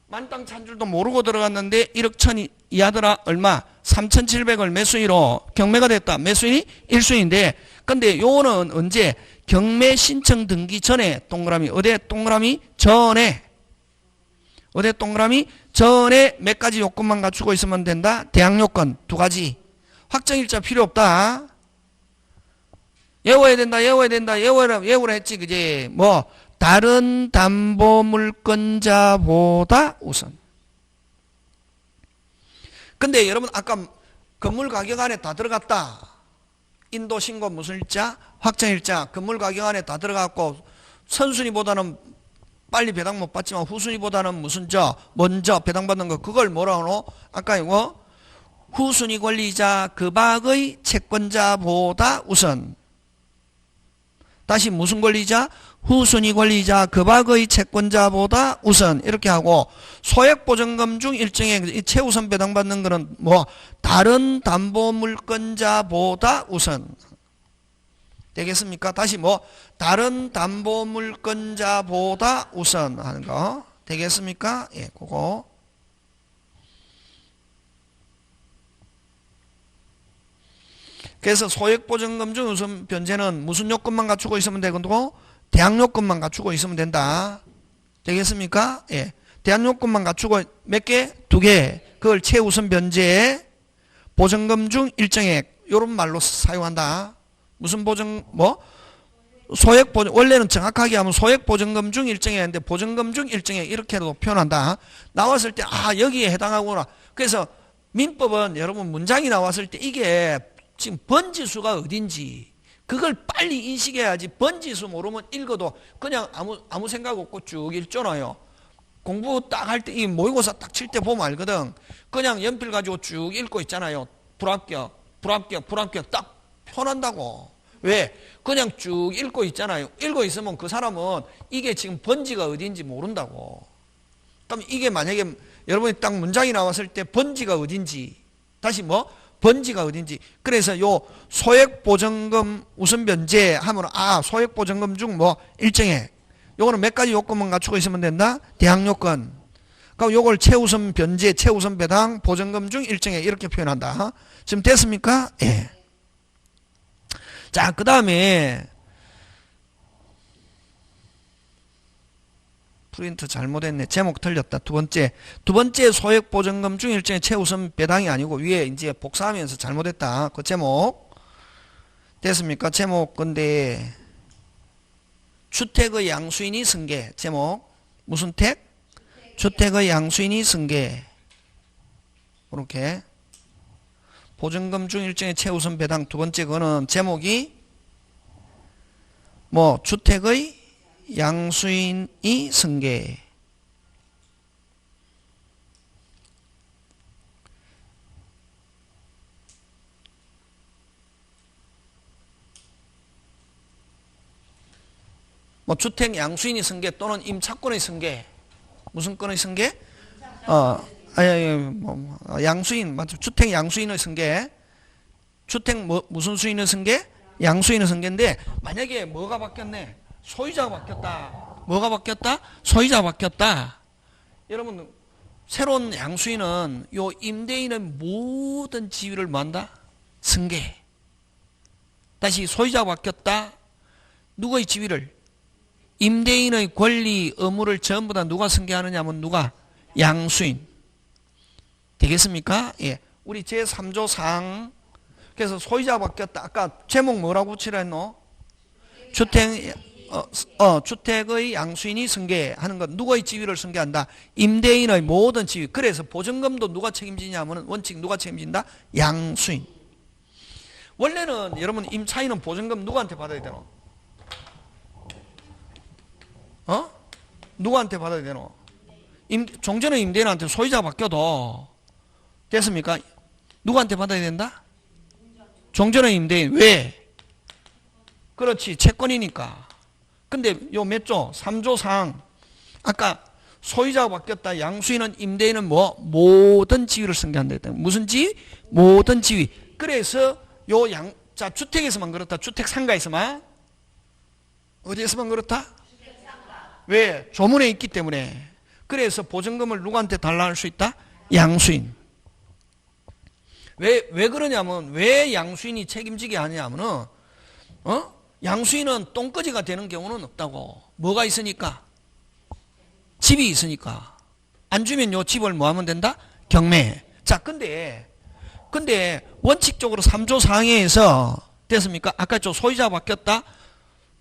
만땅 찬 줄도 모르고 들어갔는데 1억 1천 이하더라. 얼마? 3,700을 매수위로 경매가 됐다. 매수인이 1순위인데, 근데 요거는 언제? 경매 신청 등기 전에 동그라미, 어디 동그라미? 전에. 어디 동그라미? 전에 몇 가지 요건만 갖추고 있으면 된다. 대항 요건 2가지. 확정일자 필요 없다. 예우해야 된다. 예우를 했지. 그지? 뭐 다른 담보물권자보다 우선. 근데 여러분 아까 건물 가격 안에 다 들어갔다. 인도 신고 무슨 일자? 확정일자. 건물 가격 안에 다 들어갔고 선순위보다는 빨리 배당 못 받지만 후순위보다는 무슨 먼저 배당받는 거 그걸 뭐라 하노? 아까 이거 후순위 권리자 그 밖의 채권자보다 우선. 다시 무슨 권리자? 후순위 권리자 그 밖의 채권자보다 우선. 이렇게 하고 소액보증금 중 일정액 최우선 배당받는 거는 뭐 다른 담보물권자보다 우선. 되겠습니까? 다시 뭐 다른 담보물권자보다 우선 하는 거 되겠습니까? 예, 그거. 그래서 소액보증금 중 우선 변제는 무슨 요건만 갖추고 있으면 되고 대항 요건만 갖추고 있으면 된다. 되겠습니까? 예. 대항 요건만 갖추고 몇 개? 2개. 그걸 최우선 변제 보증금 중 일정액 요런 말로 사용한다. 무슨 보증 소액보증 원래는 정확하게 하면 소액보증금 중 일정액인데 보증금 중 일정액 이렇게도 표현한다. 나왔을 때 여기에 해당하구나. 그래서 민법은 여러분 문장이 나왔을 때 이게 지금 번지수가 어딘지 그걸 빨리 인식해야지. 번지수 모르면 읽어도 그냥 아무 생각 없고 쭉 읽잖아요. 공부 딱 할 때 이 모의고사 딱 칠 때 보면 알거든. 그냥 연필 가지고 쭉 읽고 있잖아요. 불합격 딱 표현한다고. 왜? 그냥 쭉 읽고 있잖아요. 읽고 있으면 그 사람은 이게 지금 번지가 어딘지 모른다고. 그럼 이게 만약에 여러분이 딱 문장이 나왔을 때 번지가 어딘지 다시 번지가 어딘지. 그래서 요 소액보증금 우선변제 하면 소액보증금 중 일정액 요거는 몇 가지 요건만 갖추고 있으면 된다. 대항 요건. 그럼 요걸 최우선 변제, 최우선 배당, 보증금 중 일정액 이렇게 표현한다. 지금 됐습니까? 예. 자, 그 다음에 프린트 잘못했네. 제목 틀렸다. 두 번째 소액보증금 중 일정의 최우선 배당이 아니고 위에 이제 복사하면서 잘못했다. 그 제목 됐습니까? 제목 근데 주택의 양수인이 승계. 제목 무슨 택? 주택의 양수인이 승계. 그렇게 보증금 중 일정의 최우선 배당. 두 번째 거는 제목이 주택의 양수인이 승계. 주택 양수인이 승계 또는 임차권의 승계. 무슨 건의 승계? 양수인, 맞죠? 주택 양수인의 승계. 주택 무슨 수인의 승계? 양수인의 승계인데, 만약에 뭐가 바뀌었네? 소유자가 바뀌었다. 뭐가 바뀌었다? 소유자가 바뀌었다. 여러분, 새로운 양수인은 요 임대인의 모든 지위를 뭐한다? 승계. 다시 소유자가 바뀌었다. 누구의 지위를? 임대인의 권리, 의무를 전부 다 누가 승계하느냐 하면 누가? 양수인. 되겠습니까? 예. 우리 제3조 상. 그래서 소유자가 바뀌었다. 아까 제목 뭐라고 치라 했노? 주택의 양수인이 승계하는 것. 누구의 지위를 승계한다? 임대인의 모든 지위. 그래서 보증금도 누가 책임지냐 하면 원칙 누가 책임진다? 양수인. 원래는 여러분 임차인은 보증금 누구한테 받아야 되노? 누구한테 받아야 되노? 종전의 임대인한테 소유자가 바뀌어도 됐습니까? 누구한테 받아야 된다? 종전의 임대인. 왜? 그렇지, 채권이니까. 근데 요 몇 조? 3조 상. 아까 소유자가 바뀌었다. 양수인은 임대인은 뭐? 모든 지위를 승계한다. 무슨 지위? 모든 지위. 그래서 요 자, 주택에서만 그렇다. 주택 상가에서만. 어디에서만 그렇다? 왜? 조문에 있기 때문에. 그래서 보증금을 누구한테 달라 할 수 있다? 양수인. 왜 그러냐면, 왜 양수인이 책임지게 하냐면은, 양수인은 똥거지가 되는 경우는 없다고. 뭐가 있으니까? 집이 있으니까. 안 주면 요 집을 뭐 하면 된다? 경매. 자, 근데 원칙적으로 3조 상해에서 됐습니까? 아까 저 소유자 바뀌었다?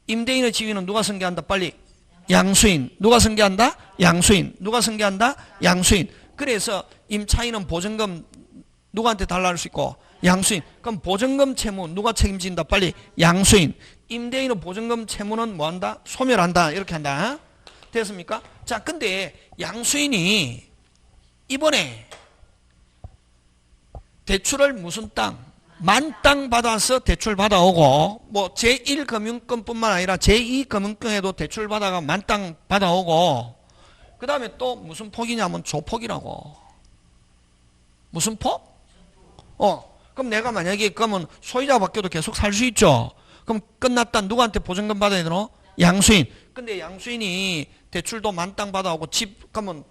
임대인의 지위는 누가 승계한다? 빨리. 양수인. 누가 승계한다? 양수인. 누가 승계한다? 양수인. 그래서 임차인은 보증금 누구한테 달라 할 수 있고? 양수인. 그럼 보증금 채무 누가 책임진다? 빨리. 양수인. 임대인은 보증금 채무는 뭐 한다? 소멸한다. 이렇게 한다. 됐습니까? 자, 근데 양수인이 이번에 대출을 무슨 땅? 만땅 받아서 대출 받아오고, 뭐 제1금융권뿐만 아니라 제2금융권에도 대출 받아가 만땅 받아오고, 그 다음에 또 무슨 폭이냐면 조폭이라고. 무슨 폭? 그럼 내가 만약에 그러면 소유자 바뀌어도 계속 살 수 있죠. 그럼 끝났다. 누구한테 보증금 받아야 되노? 양수인. 근데 양수인이 대출도 만땅 받아오고 집 그러면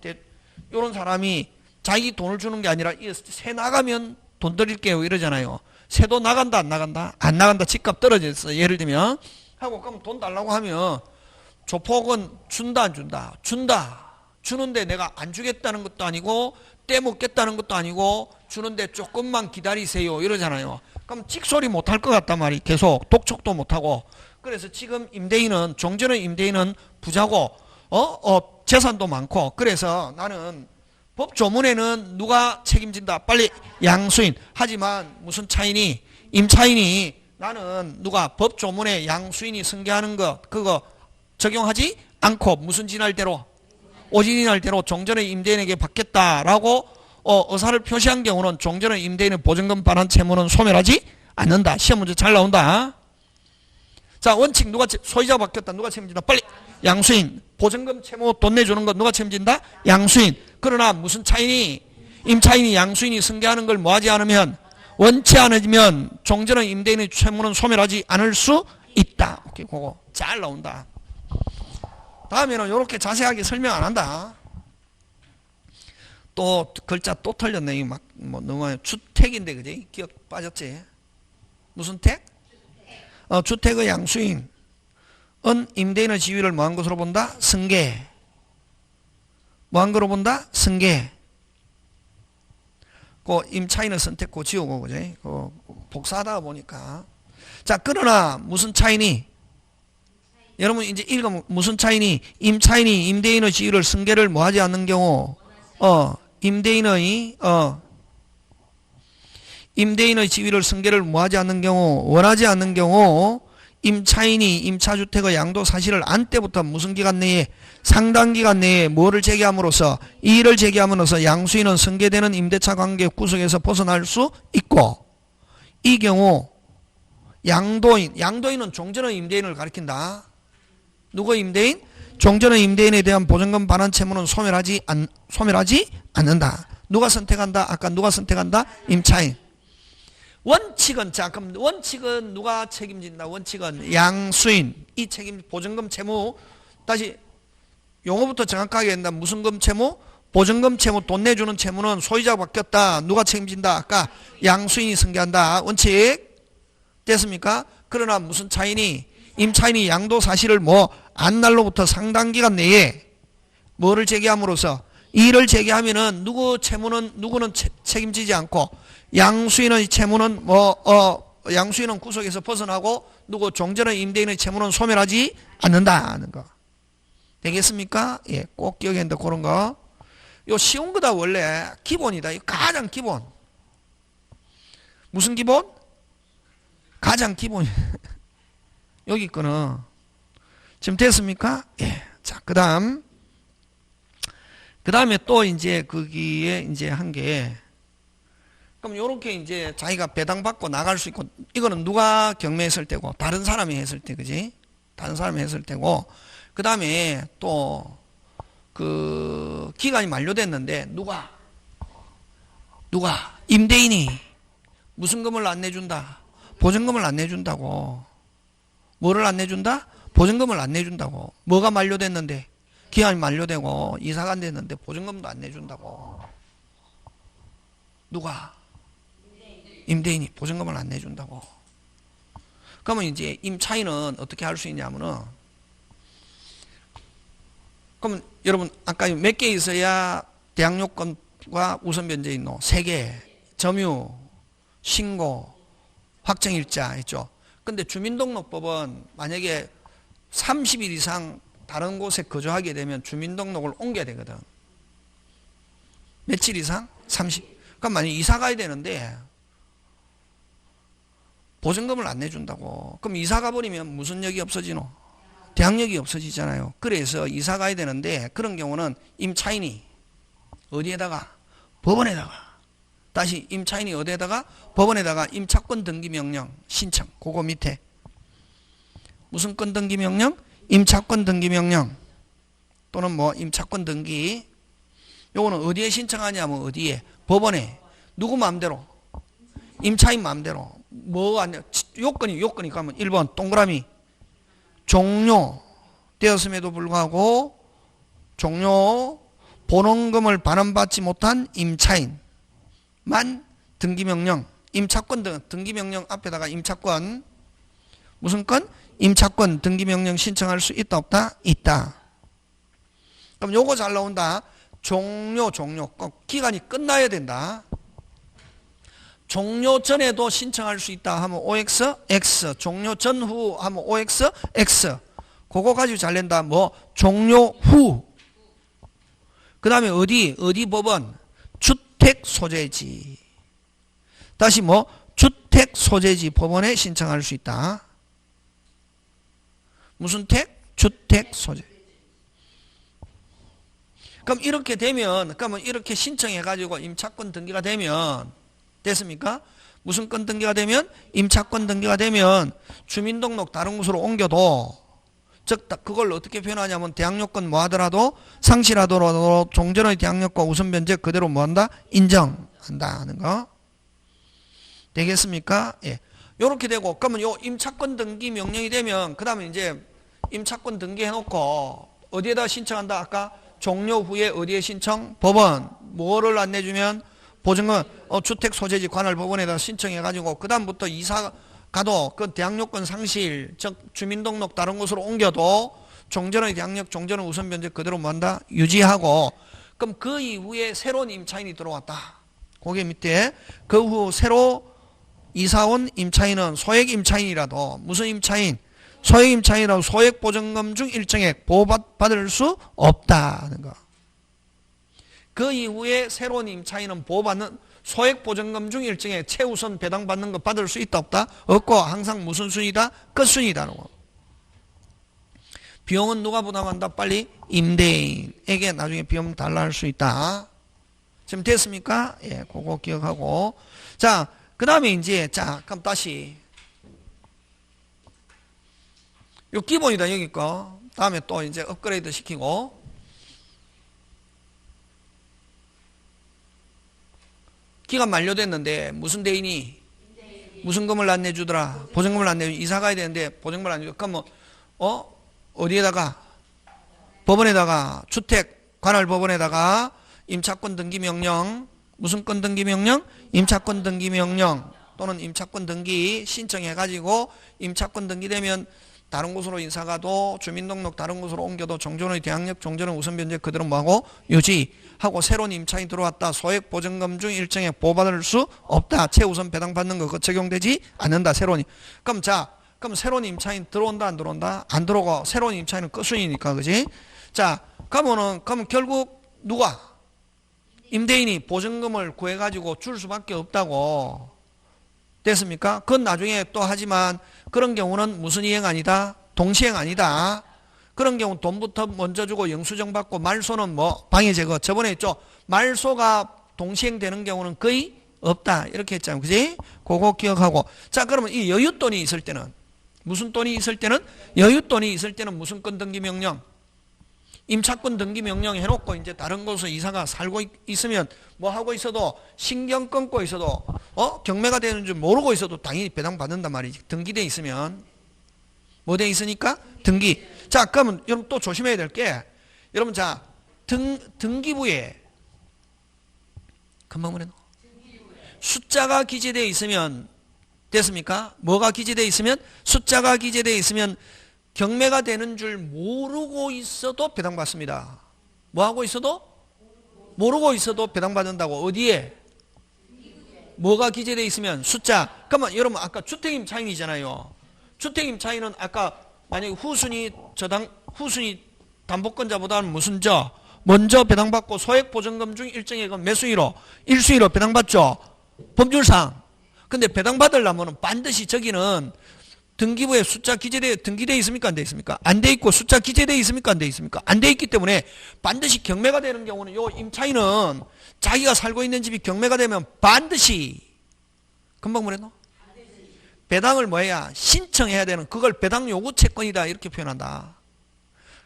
이런 사람이 자기 돈을 주는 게 아니라 세 나가면 돈 드릴게요 이러잖아요. 세도 나간다 안 나간다? 안 나간다. 집값 떨어졌어. 예를 들면 하고 그럼 돈 달라고 하면 조폭은 준다 안 준다? 준다. 주는데 내가 안 주겠다는 것도 아니고 떼먹겠다는 것도 아니고 주는데 조금만 기다리세요 이러잖아요. 그럼 찍소리 못할 것 같단 말이. 계속 독촉도 못하고. 그래서 지금 임대인은 종전의 임대인은 부자고 재산도 많고. 그래서 나는 법 조문에는 누가 책임진다? 빨리 양수인. 하지만 무슨 차이니? 임차인이 나는 누가 법 조문에 양수인이 승계하는 거 그거 적용하지 않고 무슨 진할대로 오진이날대로 종전의 임대인에게 받겠다라고 의사를 표시한 경우는 종전의 임대인의 보증금 반환 채무는 소멸하지 않는다. 시험 문제 잘 나온다. 자, 원칙 누가 소유자 바뀌었다. 누가 책임진다? 빨리 양수인. 보증금 채무 돈 내주는 거 누가 책임진다? 양수인. 그러나 무슨 차이니? 임차인이 양수인이 승계하는 걸 뭐하지 않으면 원치 않으면 종전의 임대인의 채무는 소멸하지 않을 수 있다. 오케이, 그거 잘 나온다. 다음에는 이렇게 자세하게 설명 안 한다. 또 글자 또 틀렸네. 막 뭐 너무 주택인데 그지? 기억 빠졌지? 무슨 택? 주택의 양수인은 임대인의 지위를 뭐한 것으로 본다? 승계. 뭐한 거로 본다? 승계. 그 임차인의 선택 고 지우고 그지? 복사하다 보니까. 자, 그러나 무슨 차이니? 여러분 이제 읽으면 무슨 차이니? 임차인이 임대인의 지위를 승계를 뭐하지 않는 경우 임대인의 지위를 승계를 뭐하지 않는 경우 원하지 않는 경우 임차인이 임차주택의 양도 사실을 안 때부터 무슨 기간 내에 상당 기간 내에 뭐를 제기함으로써 이의를 제기함으로써 양수인은 승계되는 임대차 관계 구속에서 벗어날 수 있고 이 경우 양도인은 종전의 임대인을 가리킨다. 누구 임대인? 종전의 임대인에 대한 보증금 반환 채무는 소멸하지 않는다. 누가 선택한다? 아까 누가 선택한다? 임차인. 원칙은, 자, 그럼 원칙은 누가 책임진다? 원칙은 양수인. 이 책임, 보증금 채무, 다시 용어부터 정확하게 한다면 무슨 금 채무? 보증금 채무, 돈 내주는 채무는 소유자가 바뀌었다. 누가 책임진다? 아까 양수인이 승계한다. 원칙. 됐습니까? 그러나 무슨 차인이, 임차인이 양도 사실을 안 날로부터 상당 기간 내에 뭐를 제기함으로써 이를 제기하면은 누구는 책임지지 않고 양수인의 채무는 양수인은 구속에서 벗어나고 종전의 임대인의 채무는 소멸하지 않는다는 거. 되겠습니까? 예, 꼭 기억해야 된다. 그런 거. 요 쉬운 거다. 원래 기본이다. 이 가장 기본. 무슨 기본? 가장 기본. 여기 거는 지금 됐습니까? 예. 자, 그 다음에 또 이제 거기에 이제 한 게, 그럼 요렇게 이제 자기가 배당받고 나갈 수 있고, 이거는 누가 경매했을 때고, 다른 사람이 했을 때, 그지? 다른 사람이 했을 때고, 그 다음에 또, 기간이 만료됐는데, 누가? 임대인이 무슨 금을 안 내준다? 보증금을 안 내준다고. 뭐를 안 내준다? 보증금을 안 내준다고. 뭐가 만료됐는데? 기한이 만료되고 이사가 안 됐는데 보증금도 안 내준다고. 누가? 임대인이 보증금을 안 내준다고. 그러면 이제 임차인은 어떻게 할 수 있냐면은, 그러면 여러분 아까 몇 개 있어야 대항요건과 우선변제인 노 3개, 점유, 신고, 확정일자 했죠. 근데 주민등록법은 만약에 30일 이상 다른 곳에 거주하게 되면 주민등록을 옮겨야 되거든. 며칠 이상? 30. 그럼 만약에 이사 가야 되는데 보증금을 안 내준다고. 그럼 이사 가버리면 무슨 역이 없어지노? 대항력이 없어지잖아요. 그래서 이사 가야 되는데 그런 경우는 임차인이 어디에다가? 법원에다가. 다시 임차인이 어디에다가? 법원에다가 임차권 등기 명령 신청. 그거 밑에 무슨 건 등기 명령? 임차권 등기 명령 또는 임차권 등기. 요거는 어디에 신청하냐면 어디에? 법원에. 누구 마음대로? 임차인 마음대로. 요건이 가면 1번 동그라미 종료되었음에도 불구하고 종료 본원금을 반환받지 못한 임차인만 등기명령, 임차권 등기명령 앞에다가 임차권 무슨 건? 임차권 등기명령 신청할 수 있다 없다? 있다. 그럼 요거 잘 나온다. 종료 꼭 기간이 끝나야 된다. 종료 전에도 신청할 수 있다 하면 OX, X. 종료 전후 하면 OX, X. 그거 가지고 잘 낸다. 종료 후. 그 다음에 어디 법원? 주택 소재지. 다시 주택 소재지 법원에 신청할 수 있다. 무슨 택? 주택 소재. 그럼 이렇게 되면, 그러면 이렇게 신청해가지고 임차권 등기가 되면, 됐습니까? 무슨 건 등기가 되면? 임차권 등기가 되면 주민등록 다른 곳으로 옮겨도, 즉, 그걸 어떻게 표현하냐면 대항요건 하더라도 상실하더라도 종전의 대항력과 우선변제 그대로 한다? 인정한다는 거. 되겠습니까? 예. 요렇게 되고, 그러면 요 임차권 등기 명령이 되면, 그 다음에 이제 임차권 등기 해놓고, 어디에다 신청한다? 아까 종료 후에 어디에 신청? 법원. 뭐를 안 내주면? 보증금, 주택 소재지 관할 법원에다 신청해가지고, 그 다음부터 이사 가도, 그 대항요건 상실, 즉, 주민등록 다른 곳으로 옮겨도, 종전의 대항력, 종전의 우선변제 그대로 한다? 유지하고, 그럼 그 이후에 새로운 임차인이 들어왔다. 거기 밑에, 그 후 새로 이사온 임차인은 소액 임차인이라도 무슨 임차인? 소액 임차인이라도 소액 보증금 중 일정액 보호받을 수 없다는 거. 그 이후에 새로운 임차인은 보호받는 소액 보증금 중 일정액 최우선 배당받는 거 받을 수 있다 없다? 없고 항상 무슨 순이다? 끝순이다는 거. 비용은 누가 부담한다? 빨리 임대인에게 나중에 비용 달라 할 수 있다. 지금 됐습니까? 예, 그거 기억하고. 자, 그 다음에 이제, 그럼 다시. 요 기본이다, 여기 거. 다음에 또 이제 업그레이드 시키고. 기간 만료됐는데, 무슨 대인이? 무슨 금을 안 내주더라? 보증금을 안 내주, 이사 가야 되는데, 보증금을 안 내주. 그럼 어디에다가? 법원에다가, 주택 관할 법원에다가, 임차권 등기 명령, 무슨 건 등기 명령? 임차권 등기 명령, 또는 임차권 등기 신청해가지고, 임차권 등기되면, 다른 곳으로 인사가도 주민등록 다른 곳으로 옮겨도 정존의 대항력 종전의 우선 변제 그대로 뭐하고 유지하고 새로운 임차인이 들어왔다. 소액 보증금 중 일정액 보호받을 수 없다. 최우선 배당받는 거 적용되지 않는다. 새로운. 그럼 그럼 새로운 임차인 들어온다 안 들어온다? 안 들어오고 새로운 임차인은 끝순이니까 그지? 자, 그럼 결국 누가? 임대인이 보증금을 구해가지고 줄 수밖에 없다고. 됐습니까? 그건 나중에 또 하지만 그런 경우는 무슨 이행 아니다? 동시행 아니다. 그런 경우 돈부터 먼저 주고 영수증 받고 말소는 뭐 방해 제거. 저번에 했죠. 말소가 동시행 되는 경우는 거의 없다. 이렇게 했잖아요. 그지? 그거 기억하고. 자, 그러면 이 여윳돈이 있을 때는 무슨 돈이 있을 때는? 여윳돈이 있을 때는 무슨 건 등기 명령? 임차권 등기 명령 해놓고 이제 다른 곳에 이사가 살고 있으면 뭐 하고 있어도 신경 끊고 있어도 경매가 되는 줄 모르고 있어도 당연히 배당받는단 말이지. 등기돼 있으면. 뭐 돼 있으니까? 등기. 자, 그러면 여러분 또 조심해야 될 게 여러분 자 등기부에 금방 뭐래 숫자가 기재되어 있으면 됐습니까? 뭐가 기재되어 있으면? 숫자가 기재되어 있으면 경매가 되는 줄 모르고 있어도 배당받습니다. 뭐 하고 있어도? 모르고 있어도 배당받는다고. 어디에? 뭐가 기재되어 있으면? 숫자. 그러면 여러분 아까 주택임 차인이잖아요. 주택임 차인은 아까 만약에 후순위 담보권자보다는 무슨 먼저 배당받고 소액보증금 중 일정액은 몇 순위로? 1순위로 배당받죠. 법률상. 근데 배당받으려면 반드시 저기는 등기부에 숫자 등기되어 있습니까? 안 되어 있습니까? 안 되어 있고 숫자 기재되어 있습니까? 안 되어 있습니까? 안 되어 있기 때문에 반드시 경매가 되는 경우는 요 임차인은 자기가 살고 있는 집이 경매가 되면 반드시 금방 뭐랬노? 배당을 뭐해야? 신청해야 되는 그걸 배당 요구 채권이다 이렇게 표현한다.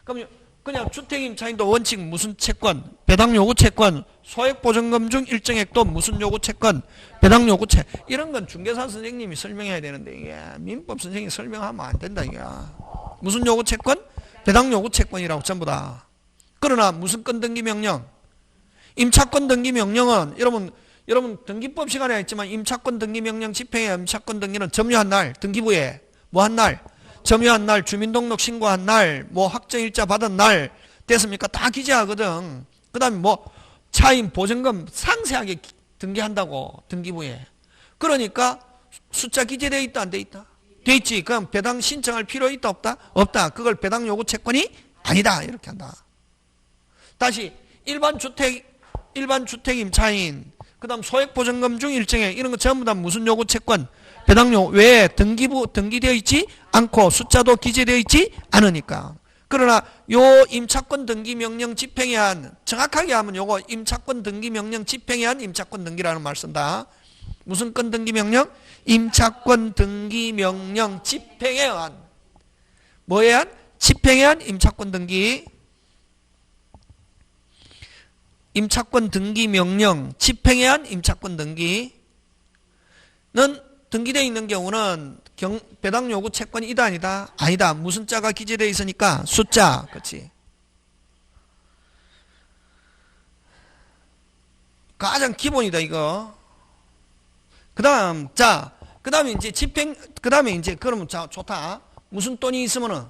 그럼 그냥 주택임차인도 원칙 무슨 채권? 배당 요구 채권. 소액보증금 중 일정액도 무슨 요구 채권? 배당 요구 채. 이런 건 중개사 선생님이 설명해야 되는데 이게 민법 선생님이 설명하면 안 된다 이게. 무슨 요구 채권? 배당 요구 채권이라고 전부 다. 그러나 무슨 건 등기 명령? 임차권 등기 명령은 여러분 등기법 시간에 했지만 임차권 등기 명령 집행에 임차권 등기는 점유한 날 등기부에 뭐 한 날? 점유한 날, 주민등록 신고한 날, 뭐 확정일자 받은 날 됐습니까? 다 기재하거든. 그 다음에 뭐 차임 보증금 상세하게 등기한다고 등기부에. 그러니까 숫자 기재되어 있다 안 돼 있다? 돼 있지. 그럼 배당 신청할 필요 있다 없다? 없다. 그걸 배당 요구 채권이 아니다 이렇게 한다. 다시 일반 주택 임차인 그 다음 소액보증금 중 일정액 이런 거 전부 다 무슨 요구 채권? 배당료. 왜? 등기되어 있지 않고 숫자도 기재되어 있지 않으니까. 그러나 요 임차권 등기 명령 집행에 한 정확하게 하면 요거 임차권 등기 명령 집행에 한 임차권 등기라는 말 쓴다. 무슨 건 등기 명령? 임차권 등기 명령 집행에 한 뭐에 한? 집행에 한 임차권 등기. 임차권 등기 명령 집행에 한 임차권 등기는 등기되어 있는 경우는 배당 요구 채권이 이다 아니다? 아니다. 무슨 자가 기재되어 있으니까 숫자. 그렇지. 가장 기본이다 이거. 그다음에 이제 그다음에 이제 그러면 자 좋다. 무슨 돈이 있으면은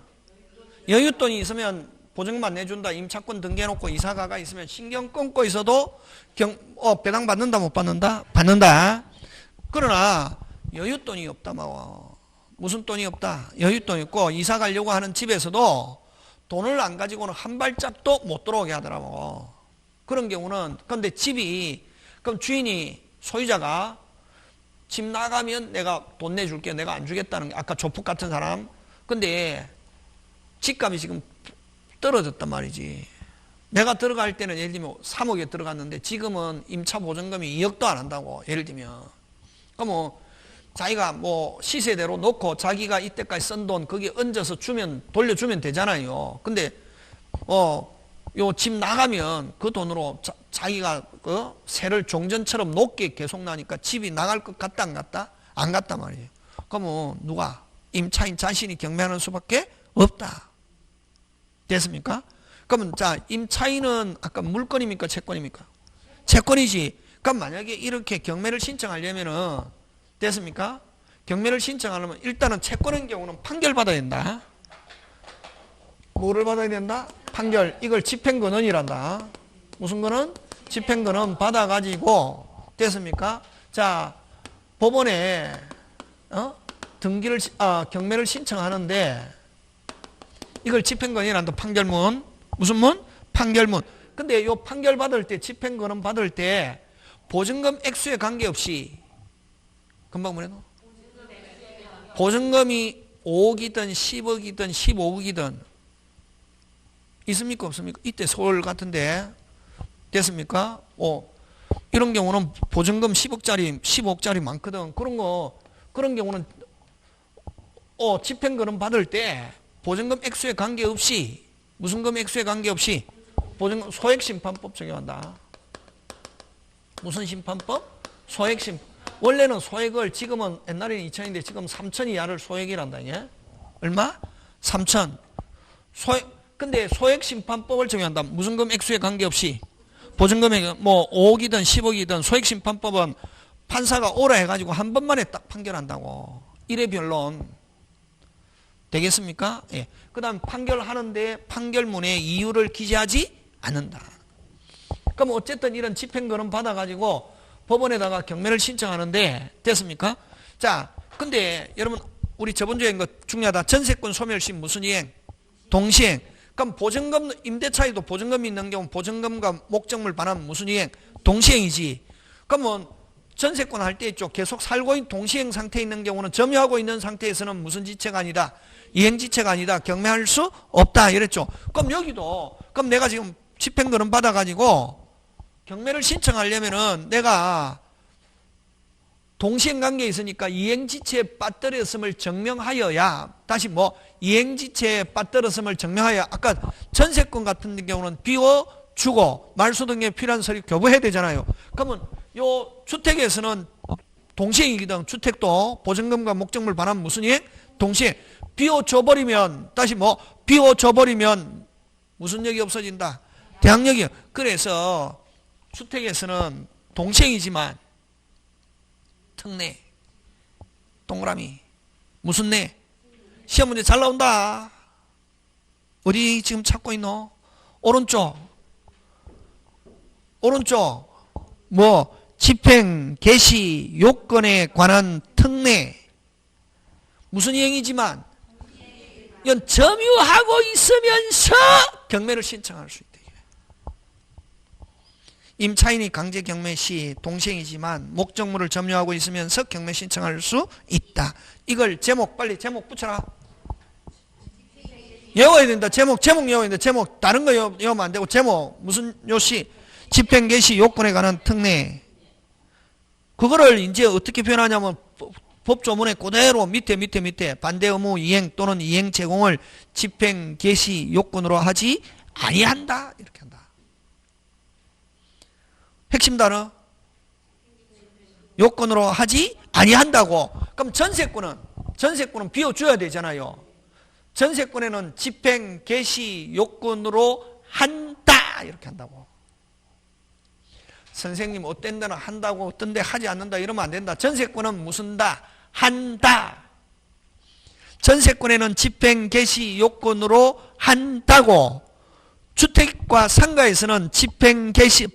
여윳돈이 있으면 보증만 내준다. 임차권 등기해놓고 이사가가 있으면 신경 끊고 있어도 배당 받는다 못 받는다? 받는다. 그러나 여윳돈이 없다 뭐. 무슨 돈이 없다? 여윳돈이 없고 이사 가려고 하는 집에서도 돈을 안 가지고는 한 발짝도 못 들어오게 하더라고. 그런 경우는 근데 집이 그럼 주인이 소유자가 집 나가면 내가 돈 내줄게 내가 안 주겠다는 게 아까 조폭 같은 사람. 근데 집값이 지금 떨어졌단 말이지. 내가 들어갈 때는 예를 들면 3억에 들어갔는데 지금은 임차 보증금이 2억도 안 한다고 예를 들면. 그럼 자기가 뭐 시세대로 놓고 자기가 이때까지 쓴 돈 거기에 얹어서 돌려주면 되잖아요. 근데 요 집 나가면 그 돈으로 자기가 그 세를 종전처럼 높게 계속 나니까 집이 나갈 것 같다 안 같다? 안 같단 말이에요. 그러면 누가? 임차인 자신이 경매하는 수밖에 없다. 됐습니까? 그러면 자, 임차인은 아까 물건입니까? 채권입니까? 채권이지. 그럼 만약에 이렇게 경매를 신청하려면은 됐습니까? 경매를 신청하려면 일단은 채권인 경우는 판결받아야 된다. 뭐를 받아야 된다? 판결. 이걸 집행권원이란다. 무슨 권은? 집행권원 받아가지고 됐습니까? 자, 법원에 경매를 신청하는데 이걸 집행권이란다. 판결문. 무슨 문? 판결문. 근데 요 판결 받을 때 집행권원 받을 때 보증금 액수에 관계없이 금방 뭐래노? 보증금이 5억이든 10억이든 15억이든 있습니까? 없습니까? 이때 서울 같은데 됐습니까? 이런 경우는 보증금 10억짜리 15억짜리 많거든. 그런 경우는 집행권은 받을 때 보증금 액수에 관계없이 무슨 금 액수에 관계없이 보증금 소액심판법 적용한다. 무슨 심판법? 소액심. 원래는 소액을 지금은 옛날에는 2천인데 지금 3천 이하를 소액이란다. 이게 얼마? 3천. 근데 소액심판법을 적용한다. 무슨 금 액수에 관계없이 보증금액 뭐 5억이든 10억이든 소액심판법은 판사가 오라 해가지고 한 번만에 딱 판결한다고. 이래 변론 되겠습니까? 예. 그 다음 판결하는데 판결문에 이유를 기재하지 않는다. 그럼 어쨌든 이런 집행권은 받아가지고 법원에다가 경매를 신청하는데 됐습니까? 자, 근데 여러분 우리 저번 주에 거 중요하다. 전세권 소멸시 무슨 이행? 동시행. 그럼 보증금 임대차에도 보증금이 있는 경우 보증금과 목적물 반환 무슨 이행? 동시행이지. 그러면 전세권 할 때 있죠. 계속 살고 있는 동시행 상태에 있는 경우는 점유하고 있는 상태에서는 무슨 지체가 아니다. 이행지체가 아니다. 경매할 수 없다. 이랬죠. 그럼 여기도 그럼 내가 지금 집행권은 받아가지고 경매를 신청하려면은 내가 동시행관계에 있으니까 이행지체에 빠뜨렸음을 증명하여야 다시 뭐 이행지체에 빠뜨렸음을 증명하여 아까 전세권 같은 경우는 비워주고 말소 등에 필요한 서류 교부해야 되잖아요. 그러면 요 주택에서는 동시행이거든. 주택도 보증금과 목적물 반환 무슨 이행? 동시행. 비워줘버리면 다시 뭐 비워줘버리면 무슨 역이 없어진다? 대항력이. 그래서 주택에서는 동시행이지만 특내 동그라미 무슨 내? 시험 문제 잘 나온다. 어디 지금 찾고 있노? 오른쪽 뭐 집행 개시 요건에 관한 특내 무슨 이행이지만 이건 점유하고 있으면서 경매를 신청할 수 있다. 임차인이 강제 경매 시 동시행이지만 목적물을 점유하고 있으면서 경매 신청할 수 있다. 이걸 제목 빨리 제목 붙여라. 외워야 된다. 제목 외워야 된다. 제목 다른 거 외우면 안 되고 제목 무슨 요시 집행 개시 요건에 관한 특례. 그거를 이제 어떻게 표현하냐면 법조문에 그대로 밑에 반대 의무 이행 또는 이행 제공을 집행 개시 요건으로 하지 아니한다. 이렇게 한다. 핵심 단어 요건으로 하지 아니한다고. 그럼 전세권은 비워줘야 되잖아요. 전세권에는 집행 개시 요건으로 한다 이렇게 한다고. 선생님 어떤 데는 한다고 어떤 데 하지 않는다 이러면 안 된다. 전세권은 무슨 다? 한다. 전세권에는 집행 개시 요건으로 한다고. 주택과 상가에서는 집행 개시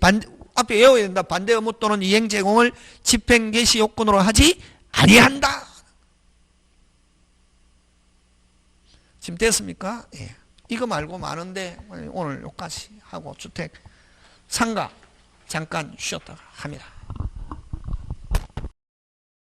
앞에 외워야 된다. 반대 의무 또는 이행 제공을 집행 개시 요건으로 하지 아니한다. 지금 됐습니까? 예. 이거 말고 많은데 오늘 여기까지 하고 주택 상가 잠깐 쉬었다가 합니다.